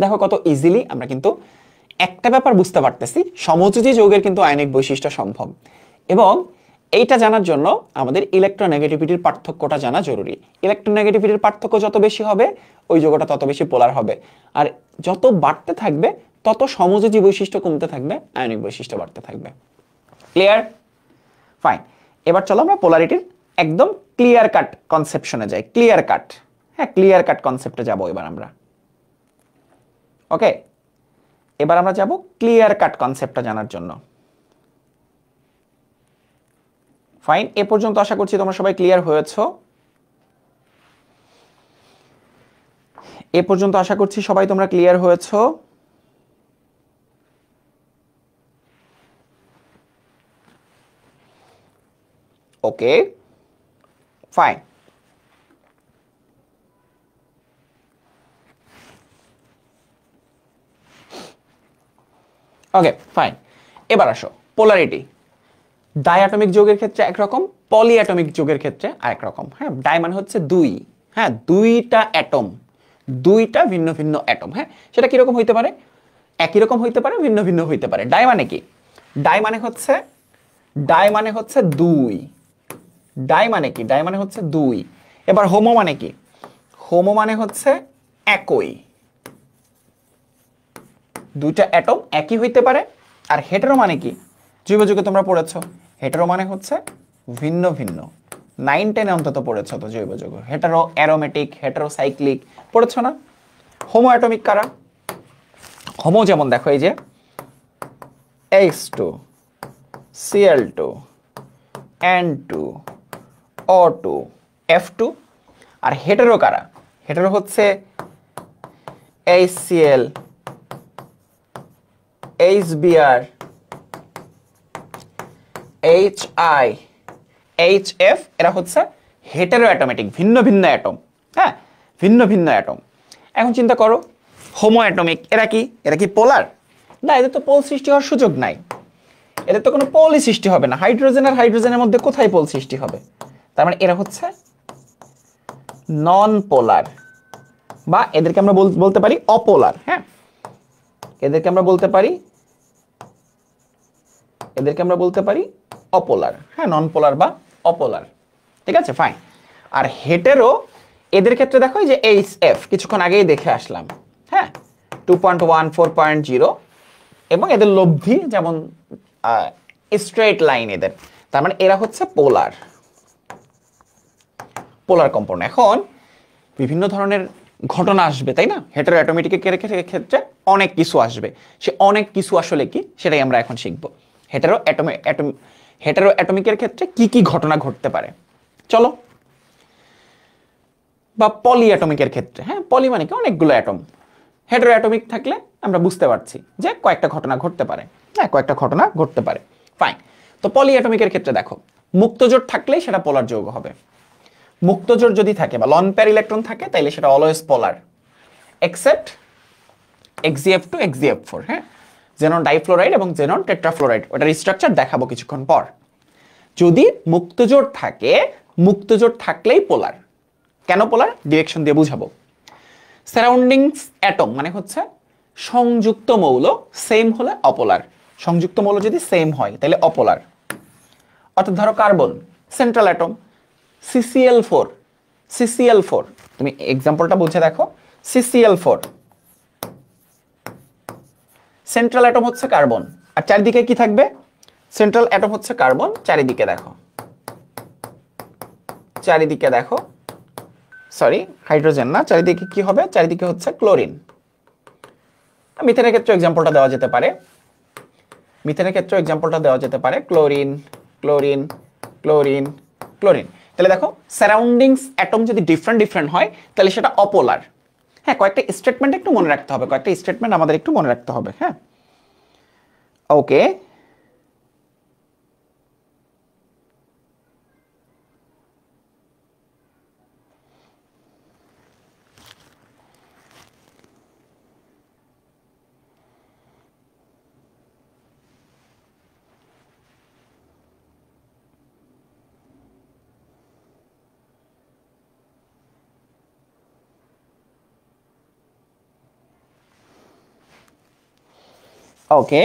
দেখো কত ইজিলি আমরা কিন্তু একটা ব্যাপার বুঝতে পারতেছি, সমযোজী যৌগের কিন্তু আয়নিক বৈশিষ্ট্য সম্ভব। এবং এইটা জানার জন্য আমাদের ইলেকট্রোনেগেটিভিটির পার্থক্যটা জানা জরুরি। ইলেকট্রোনেগেটিভিটির পার্থক্য যত বেশি হবে ওই যৌগটা তত বেশি পোলার হবে, আর যত বাড়তে থাকবে তত সমযোজী বৈশিষ্ট্য কমতে থাকবে, আয়নিক বৈশিষ্ট্য বাড়তে থাকবে। ক্লিয়ার? ফাইন। এবার চলো আমরা পোলারিটির একদম ক্লিয়ার কাট কনসেপশনে যাই। ক্লিয়ার কাট, হ্যাঁ ক্লিয়ার কাট কনসেপ্টে যাবো এবার আমরা। ওকে, এবার আমরা যাব ক্লিয়ার কাট কনসেপ্টটা জানার জন্য। ফাইন, এ পর্যন্ত আশা করছি তোমরা সবাই ক্লিয়ার হয়েছো। এ পর্যন্ত আশা করছি সবাই তোমরা ক্লিয়ার হয়েছো। Okay fine. ওকে ফাইন, এবার আসো পোলারিটি। ডায়াটমিক যৌগের ক্ষেত্রে একরকম, পলিঅ্যাটমিক যৌগের ক্ষেত্রে আরেক রকম। হ্যাঁ, ডাই মানে হচ্ছে দুই, হ্যাঁ দুইটা অ্যাটম, দুইটা ভিন্ন ভিন্ন অ্যাটম। হ্যাঁ, সেটা কিরকম হইতে পারে? একই রকম হইতে পারে, ভিন্ন ভিন্ন হইতে পারে। ডাই মানে কি? ডাই মানে হচ্ছে দুই। ডাই মানে কি? ডাই মানে হচ্ছে দুই। এবার হোমো মানে কি? হোমো মানে হচ্ছে একই, দুইটা অ্যাটম একই হইতে পারে। আর হেটেরো মানে কি? জৈব যৌগে তোমরা পড়েছো, হেটেরো মানে হচ্ছে ভিন্ন ভিন্ন। 9-10 অন্তত পড়েছো তো জৈব যৌগ। হেটেরো অ্যারোমেটিক, হেটেরো সাইক্লিক পড়েছো না? হোমো অ্যাটমিক কারা? হোমো যেমন দেখো এই যে H2 Cl2 N2 O2 F2। আর হেটেরো কারা? হেটেরো হচ্ছে HCl HBr HI HF। এরা হচ্ছে হেটেরো অ্যাটমেটিক, ভিন্ন ভিন্ন অ্যাটম। হ্যাঁ, ভিন্ন ভিন্ন অ্যাটম। এখন চিন্তা করো হোমো অ্যাটমিক, এরা কি? এরা কি পোলার? না, এদের তো পোল সৃষ্টি হওয়ার সুযোগ নাই, এদের তো কোনো পোলই সৃষ্টি হবে না। হাইড্রোজেন আর হাইড্রোজেনের মধ্যে কোথায় পোল সৃষ্টি হবে? তার মানে এরা হচ্ছে নন পোলার, বা এদেরকে আমরা বলতে পারি অপোলার। হ্যাঁ, এদেরকে আমরা বলতে পারি অপোলার। হ্যাঁ, নন পোলার বা অপোলার, ঠিক আছে ফাইন। আর হেটেরো এদের ক্ষেত্রে দেখো এই যে HF কিছুক্ষণ আগেই দেখে আসলাম। হ্যাঁ, 2.1 4.0 এবং এদের লব্ধি যেমন স্ট্রেট লাইন এদের। তার মানে এরা হচ্ছে পোলার, পোলার কম্পাউন্ড। এখন বিভিন্ন ধরনের ঘটনা আসবে, তাই না? হেটেরো অ্যাটমিকের ক্ষেত্রে অনেক কিছু আসবে। সে অনেক কিছু আসলে কি সেটাই আমরা এখন শিখব। হেটেরো অ্যাটমিকের ক্ষেত্রে কি কি ঘটনা ঘটতে পারে। চলো, বা পলি অ্যাটমিকের ক্ষেত্রে, হ্যাঁ পলি মানে কি অনেকগুলো অ্যাটম, হেটেরো অ্যাটমিক থাকলে আমরা বুঝতে পারছি যে কয়েকটা ঘটনা ঘটতে পারে, হ্যাঁ কয়েকটা ঘটনা ঘটতে পারে, ফাইন। তো পলি অ্যাটমিকের ক্ষেত্রে দেখো, মুক্ত জোট থাকলেই সেটা পোলার যৌগ হবে। মুক্ত জোট যদি থাকে বা লন পেয়ার ইলেকট্রন থাকে তাহলে সেটা অলওয়েজ পোলার, এক্সেপ্ট Xzf2 Xzf4, হ্যাঁ জেনন ডাইফ্লোরাইড এবং জেনন টেট্রাফ্লোরাইড, ওটার স্ট্রাকচার দেখাবো কিছুক্ষণ পর। যদি মুক্ত জোট থাকে, মুক্ত জোট থাকলেই পোলার। কেন পোলার, ডিরেকশন দিয়ে বুঝাবো। সারাউন্ডিংস অ্যাটম মানে হচ্ছে সংযুক্ত মৌল সেম হলে অপোলার, সংযুক্ত মৌল যদি সেম হয় তাহলে অপোলার। অর্থাৎ ধরো carbon central atom CCl4, CCl4, তুমি এক্সাম্পলটা বুঝে দেখো, CCl4 সেন্ট্রাল অ্যাটম হচ্ছে কার্বন, আর চারিদিকে কি থাকবে, সেন্ট্রাল অ্যাটম হচ্ছে কার্বন, চারিদিকে দেখো, চারিদিকে দেখো, সরি হাইড্রোজেন না, চারিদিকে কি হবে, চারিদিকে হচ্ছে ক্লোরিন। মিথেনের ক্ষেত্রে এক্সাম্পলটা দেওয়া যেতে পারে, মিথেনের ক্ষেত্রে এক্সাম্পলটা দেওয়া যেতে পারে ক্লোরিন, ক্লোরিন, ক্লোরিন, ক্লোরিন। তাহলে দেখো সারাউন্ডিংস অ্যাটম যদি ডিফারেন্ট ডিফারেন্ট হয় তাহলে সেটা অপোলার। হ্যাঁ কয়েকটা স্টেটমেন্ট একটু মনে রাখতে হবে, কয়েকটা স্টেটমেন্ট আমাদের একটু মনে রাখতে হবে, হ্যাঁ ওকে। ওকে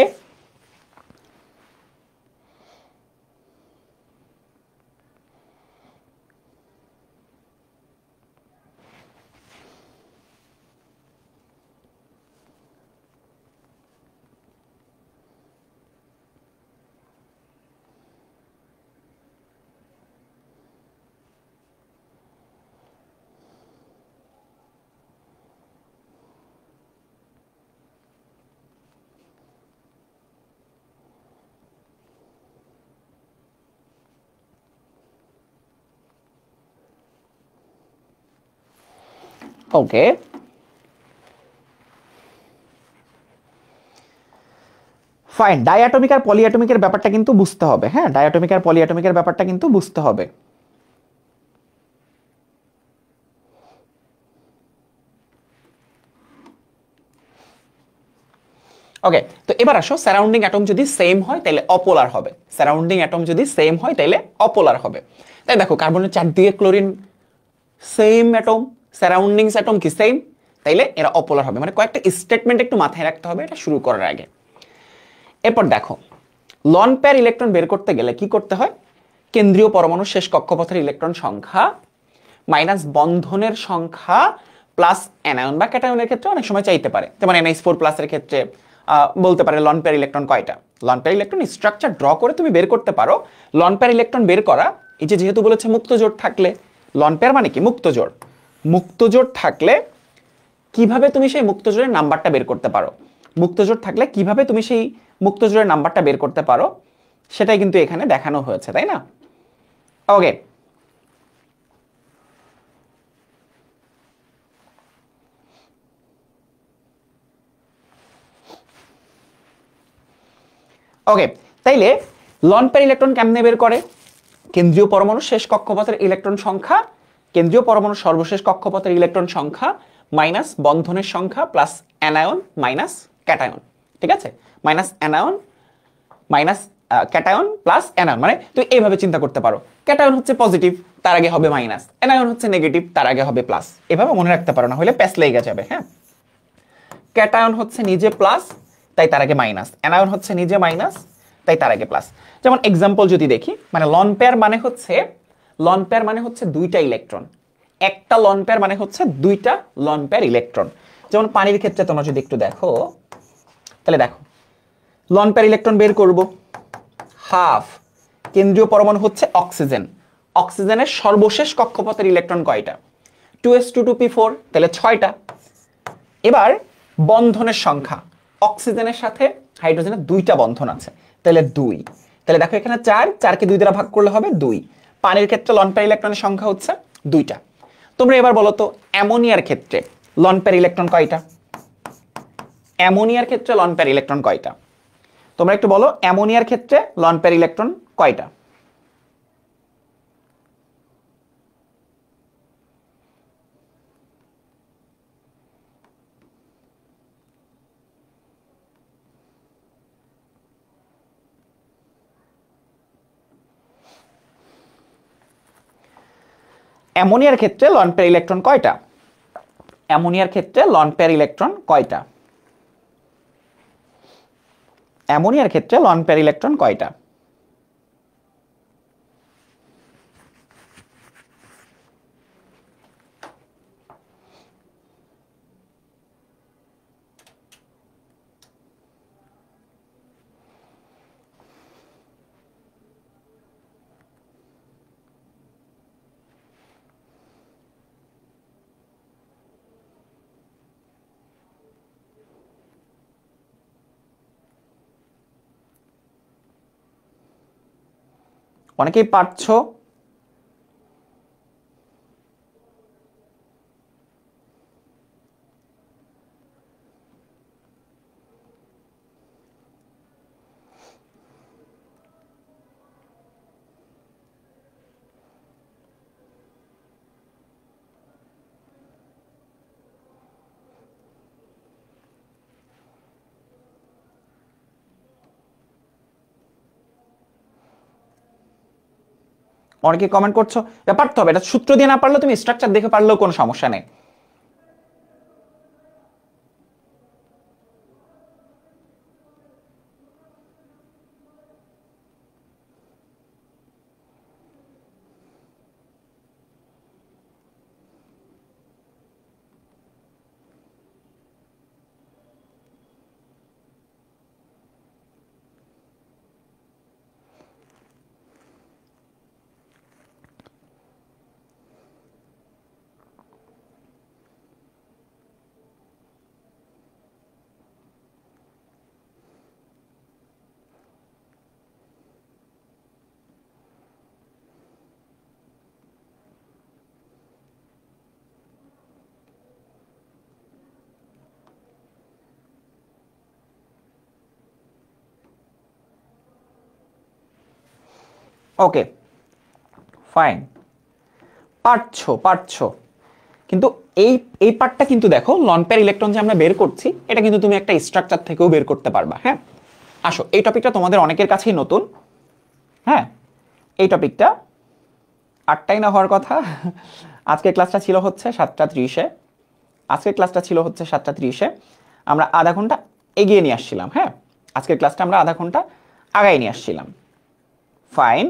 ওকে ফাইন। ডায়াটমিক আর পলিঅ্যাটমিকের ব্যাপারটা কিন্তু বুঝতে হবে, হ্যাঁ ডায়াটমিক আর পলিঅ্যাটমিকের ব্যাপারটা কিন্তু বুঝতে হবে। ওকে, তো এবার আসো সারাউন্ডিং অ্যাটম যদি সেম হয় তাহলে অপোলার হবে, সারাউন্ডিং অ্যাটম যদি সেম হয় তাহলে অপোলার হবে। তাই দেখো কার্বনের চারদিকে chlorine, same atom, surroundings atom কি সেম, তাইলে এরা অপোলার হবে। মানে কয়েকটা স্টেটমেন্ট একটু মাথায় রাখতে হবে এটা শুরু করার আগে। এরপর দেখো লন পেয়ার ইলেকট্রন বের করতে গেলে কি করতে হয়, কেন্দ্রীয় পরমাণুর শেষ কক্ষপথের ইলেকট্রন সংখ্যা মাইনাস বন্ধনের সংখ্যা প্লাস অ্যানায়ন বা ক্যাটায়নের ক্ষেত্রে অনেক সময় চাইতে পারে, যেমন NH4 প্লাসের ক্ষেত্রে বলতে পারে লন পেয়ার ইলেকট্রন কয়টা। Loan pair electron structure draw করে তুমি বের করতে পারো। লন পেয়ার ইলেকট্রন বের করা, এই যে যেহেতু বলেছে মুক্ত জোট থাকলে, লন পেয়ার মানে কি মুক্ত জোট, মুক্ত জোট থাকলে কিভাবে তুমি সেই মুক্ত জোড়ের নাম্বারটা বের করতে পারো, মুক্ত জোট থাকলে কিভাবে তুমি সেই মুক্ত জোড়ের নাম্বারটা বের করতে পারো সেটাই কিন্তু এখানে দেখানো হয়েছে, তাই না। ওকে ওকে তাইলে লন পেয়ার ইলেকট্রন কেমনে বের করে, কেন্দ্রীয় পরমাণু শেষ কক্ষপথের ইলেকট্রন সংখ্যা, কেন্দ্রীয় পরমাণু সর্বশেষ কক্ষপথের ইলেকট্রন সংখ্যা মাইনাস বন্ধনের সংখ্যা প্লাস অ্যানায়ন মাইনাস ক্যাটায়ন, ঠিক আছে, minus anion minus cation plus anion. মানে তুই এইভাবে চিন্তা করতে পারো, ক্যাটায়ন হচ্ছে পজিটিভ তার আগে হবে মাইনাস, অ্যানায়ন হচ্ছে নেগেটিভ তার আগে হবে প্লাস, এভাবে মনে রাখতে পারো, না হলে প্যাস লেগে যাবে। হ্যাঁ ক্যাটায়ন হচ্ছে নিজে প্লাস তাই তার আগে মাইনাস, অ্যানায়ন হচ্ছে নিজে মাইনাস তাই তার আগে প্লাস। যেমন এক্সাম্পল যদি দেখি, মানে লন পেয়ার মানে হচ্ছে, লন পেয়ার মানে হচ্ছে দুইটা ইলেকট্রন, একটা লন পেয়ার মানে হচ্ছে দুইটা লন পেয়ার ইলেকট্রন। যেমন পানির ক্ষেত্রে তোমরা যদি একটু দেখো, তাহলে দেখো লন পেয়ার ইলেকট্রন বের করব, হাফ কেন্দ্রীয় পরমাণু হচ্ছে অক্সিজেন, অক্সিজেনের সর্বশেষ কক্ষপথের ইলেকট্রন কয়টা, 2s2 2p4, তাহলে 6টা। এবার বন্ধনের সংখ্যা, অক্সিজেনের সাথে হাইড্রোজেনের দুইটা বন্ধন আছে তাহলে 2, তাহলে দেখো এখানে 4, 4কে 2 দ্বারা ভাগ করলে হবে 2, পানির ক্ষেত্রে লন পেয়ার ইলেকট্রনের সংখ্যা হচ্ছে 2টা। তোমরা এবার বলো তো অ্যামোনিয়ার ক্ষেত্রে লন পেয়ার ইলেকট্রন কয়টা? অ্যামোনিয়ার ক্ষেত্রে লন পেয়ার ইলেকট্রন কয়টা? তোমরা একটু বলো অ্যামোনিয়ার ক্ষেত্রে লন পেয়ার ইলেকট্রন কয়টা? অ্যামোনিয়ার ক্ষেত্রে লন পেয়ার ইলেকট্রন কয়টা? অ্যামোনিয়ার ক্ষেত্রে লন পেয়ার ইলেকট্রন কয়টা? অ্যামোনিয়ার ক্ষেত্রে লন পেয়ার ইলেকট্রন কয়টা? অনেকেই পারছো। অনেকে কমেন্ট করছো পারতে হবে, এটা সূত্র দিয়ে না পারলেও তুমি স্ট্রাকচার দেখে পারলেও কোনো সমস্যা নেই। ওকে ফাইন, পারছো পারছো। কিন্তু এই এই পার্টটা কিন্তু দেখো লন পেয়ার ইলেকট্রন যে আমরা বের করছি এটা কিন্তু তুমি একটা স্ট্রাকচার থেকেও বের করতে পারবা। হ্যাঁ আসো, এই টপিকটা তোমাদের অনেকের কাছেই নতুন। হ্যাঁ এই টপিকটা 8টায় না হওয়ার কথা। আজকের ক্লাসটা ছিল হচ্ছে 7:30-এ। আজকের ক্লাসটা ছিল হচ্ছে 7:30-এ। আমরা আধা ঘন্টা এগিয়ে নিয়ে আসছিলাম। হ্যাঁ আজকের ক্লাসটা আমরা আধা ঘন্টা আগায় নিয়ে আসছিলাম। ফাইন।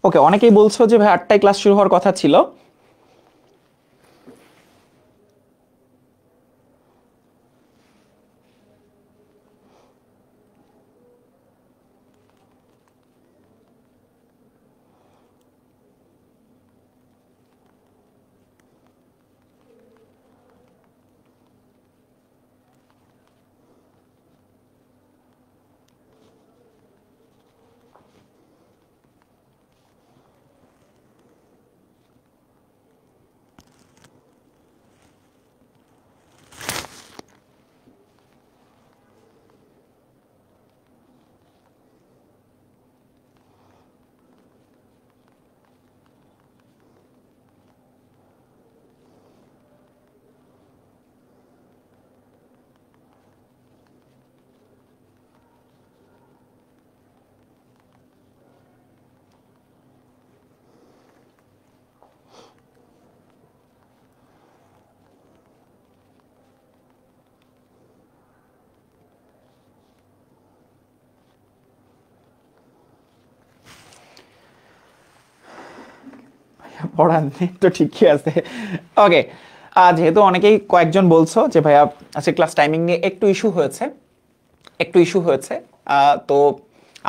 ওকে, অনেকেই বলছো যে ভাই 8টায় ক্লাস শুরু হওয়ার কথা ছিল। পড়াননি তো ঠিকই আছে। ওকে, যেহেতু অনেকেই কয়েকজন বলছো যে ভাইয়া আজকে ক্লাস টাইমিং নিয়ে একটু ইস্যু হয়েছে, তো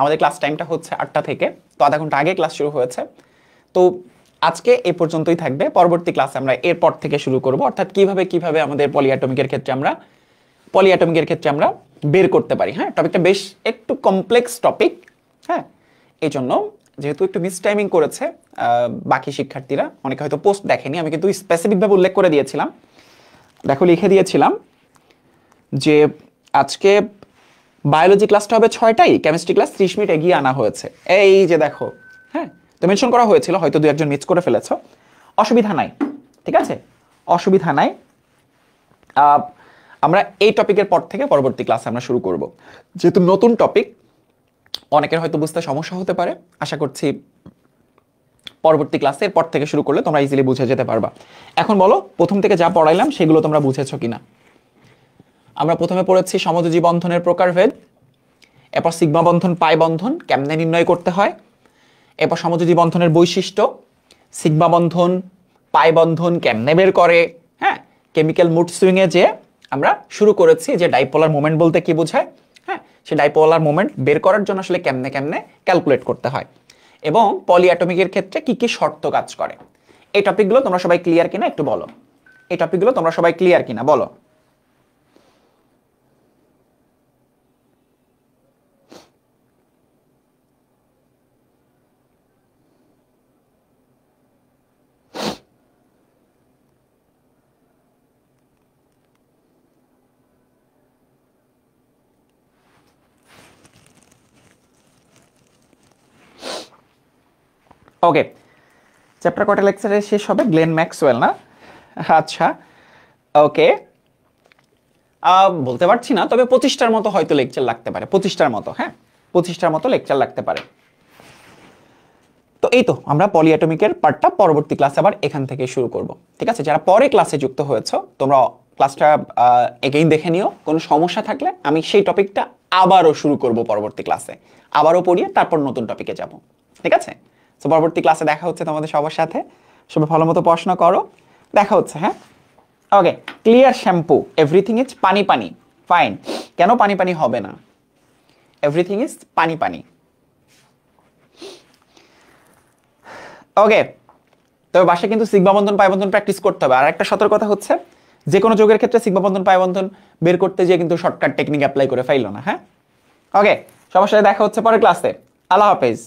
আমাদের ক্লাস টাইমটা হচ্ছে 8টা থেকে, তো আধা ঘন্টা আগে ক্লাস শুরু হয়েছে। তো আজকে এ পর্যন্তই থাকবে, পরবর্তী ক্লাসে আমরা এরপর থেকে শুরু করব, অর্থাৎ কিভাবে কিভাবে আমাদের পলিঅ্যাটমিকের ক্ষেত্রে আমরা বের করতে পারি। হ্যাঁ, টপিকটা বেশ একটু কমপ্লেক্স টপিক। হ্যাঁ, এই জন্য যেহেতু একটু মিস টাইমিং করেছে বাকি শিক্ষার্থীরা, অনেকে হয়তো পোস্ট দেখেনি, আমি কিন্তু স্পেসিফিকভাবে উল্লেখ করে দিয়েছিলাম। দেখো, লিখে দিয়েছিলাম যে আজকে বায়োলজি ক্লাসটা হবে 6টায়, কেমিস্ট্রি ক্লাস 30 মিনিট এগিয়ে আনা হয়েছে। এই যে দেখো, হ্যাঁ, তো মেনশন করা হয়েছিল, হয়তো দু একজন মিস করে ফেলেছো, অসুবিধা নাই, ঠিক আছে, অসুবিধা নাই। আমরা এই টপিকের পর থেকে পরবর্তী ক্লাসে আমরা শুরু করব। যেহেতু নতুন টপিক, অনেকের হয়তো বুঝতে সমস্যা হতে পারে, আশা করছি পরবর্তী ক্লাসের পর থেকে শুরু করলে তোমরা ইজিলি বুঝে যেতে পারবা। এখন বলো, প্রথম থেকে যা পড়াইলাম সেগুলো তোমরা বুঝেছো কিনা? আমরা প্রথমে পড়েছি সমযোজী বন্ধনের প্রকারভেদ, এরপর সিগমা বন্ধন পাই বন্ধন কেমনে নির্ণয় করতে হয়, এরপর সমযোজী বন্ধনের বৈশিষ্ট্য, সিগমা বন্ধন পাই বন্ধন কেমনে বের করে, হ্যাঁ, কেমিক্যাল মুড সুইং এ যে আমরা শুরু করেছি যে ডাইপোলার মোমেন্ট বলতে কি বোঝায়, হ্যাঁ, সেই ডাইপোলার মোমেন্ট বের করার জন্য আসলে কেমনে কেমনে ক্যালকুলেট করতে হয়, এবং পলিঅ্যাটমিকের ক্ষেত্রে কি কি শর্ত কাজ করে। এই টপিকগুলো তোমরা সবাই ক্লিয়ার কিনা একটু বলো, এই টপিকগুলো তোমরা সবাই ক্লিয়ার কিনা বলো। ওকে, চ্যাপ্টার কটা লেকচারে শেষ হবে? গ্লেন ম্যাক্সওয়েল না? আচ্ছা, ওকে, বলতে পারছি না, তবে 25টার মতো হয়তো লেকচার লাগতে পারে, 25টার মতো, হ্যাঁ, 25টার মতো লেকচার লাগতে পারে। তো এই তো আমরা পলিঅ্যাটমিকের পার্টটা পরবর্তী ক্লাসে আবার এখান থেকে শুরু করব, ঠিক আছে? যারা পরে ক্লাসে যুক্ত হয়েছো তোমরা ক্লাসটা এগেইন দেখে নিও, কোনো সমস্যা থাকলে আমি সেই টপিকটা আবারও শুরু করব পরবর্তী ক্লাসে, আবারও পড়িয়ে তারপর নতুন টপিকে যাব, ঠিক আছে? তো পরবর্তী ক্লাসে দেখা হচ্ছে তোমাদের সবার সাথে, সবাই ভালো মতো পড়াশোনা করো, দেখা হচ্ছে, হ্যাঁ। ওকে, ক্লিয়ার শ্যাম্পু, এভরিথিং ইজ পানি পানি, ফাইন। কেন পানি পানি হবে না? এভরিথিং ইজ পানি পানি। ওকে, তবে বাসায় কিন্তু সিগমা বন্ধন পাই বন্ধন প্র্যাকটিস করতে হবে। আর একটা সতর্কতা হচ্ছে, যে কোনো যোগের ক্ষেত্রে সিগমা বন্ধন পাই বন্ধন বের করতে গিয়ে কিন্তু শর্টকাট টেকনিক অ্যাপ্লাই করে ফেললো না, হ্যাঁ। ওকে, সবার সাথে দেখা হচ্ছে পরের ক্লাসে। আল্লাহ হাফেজ।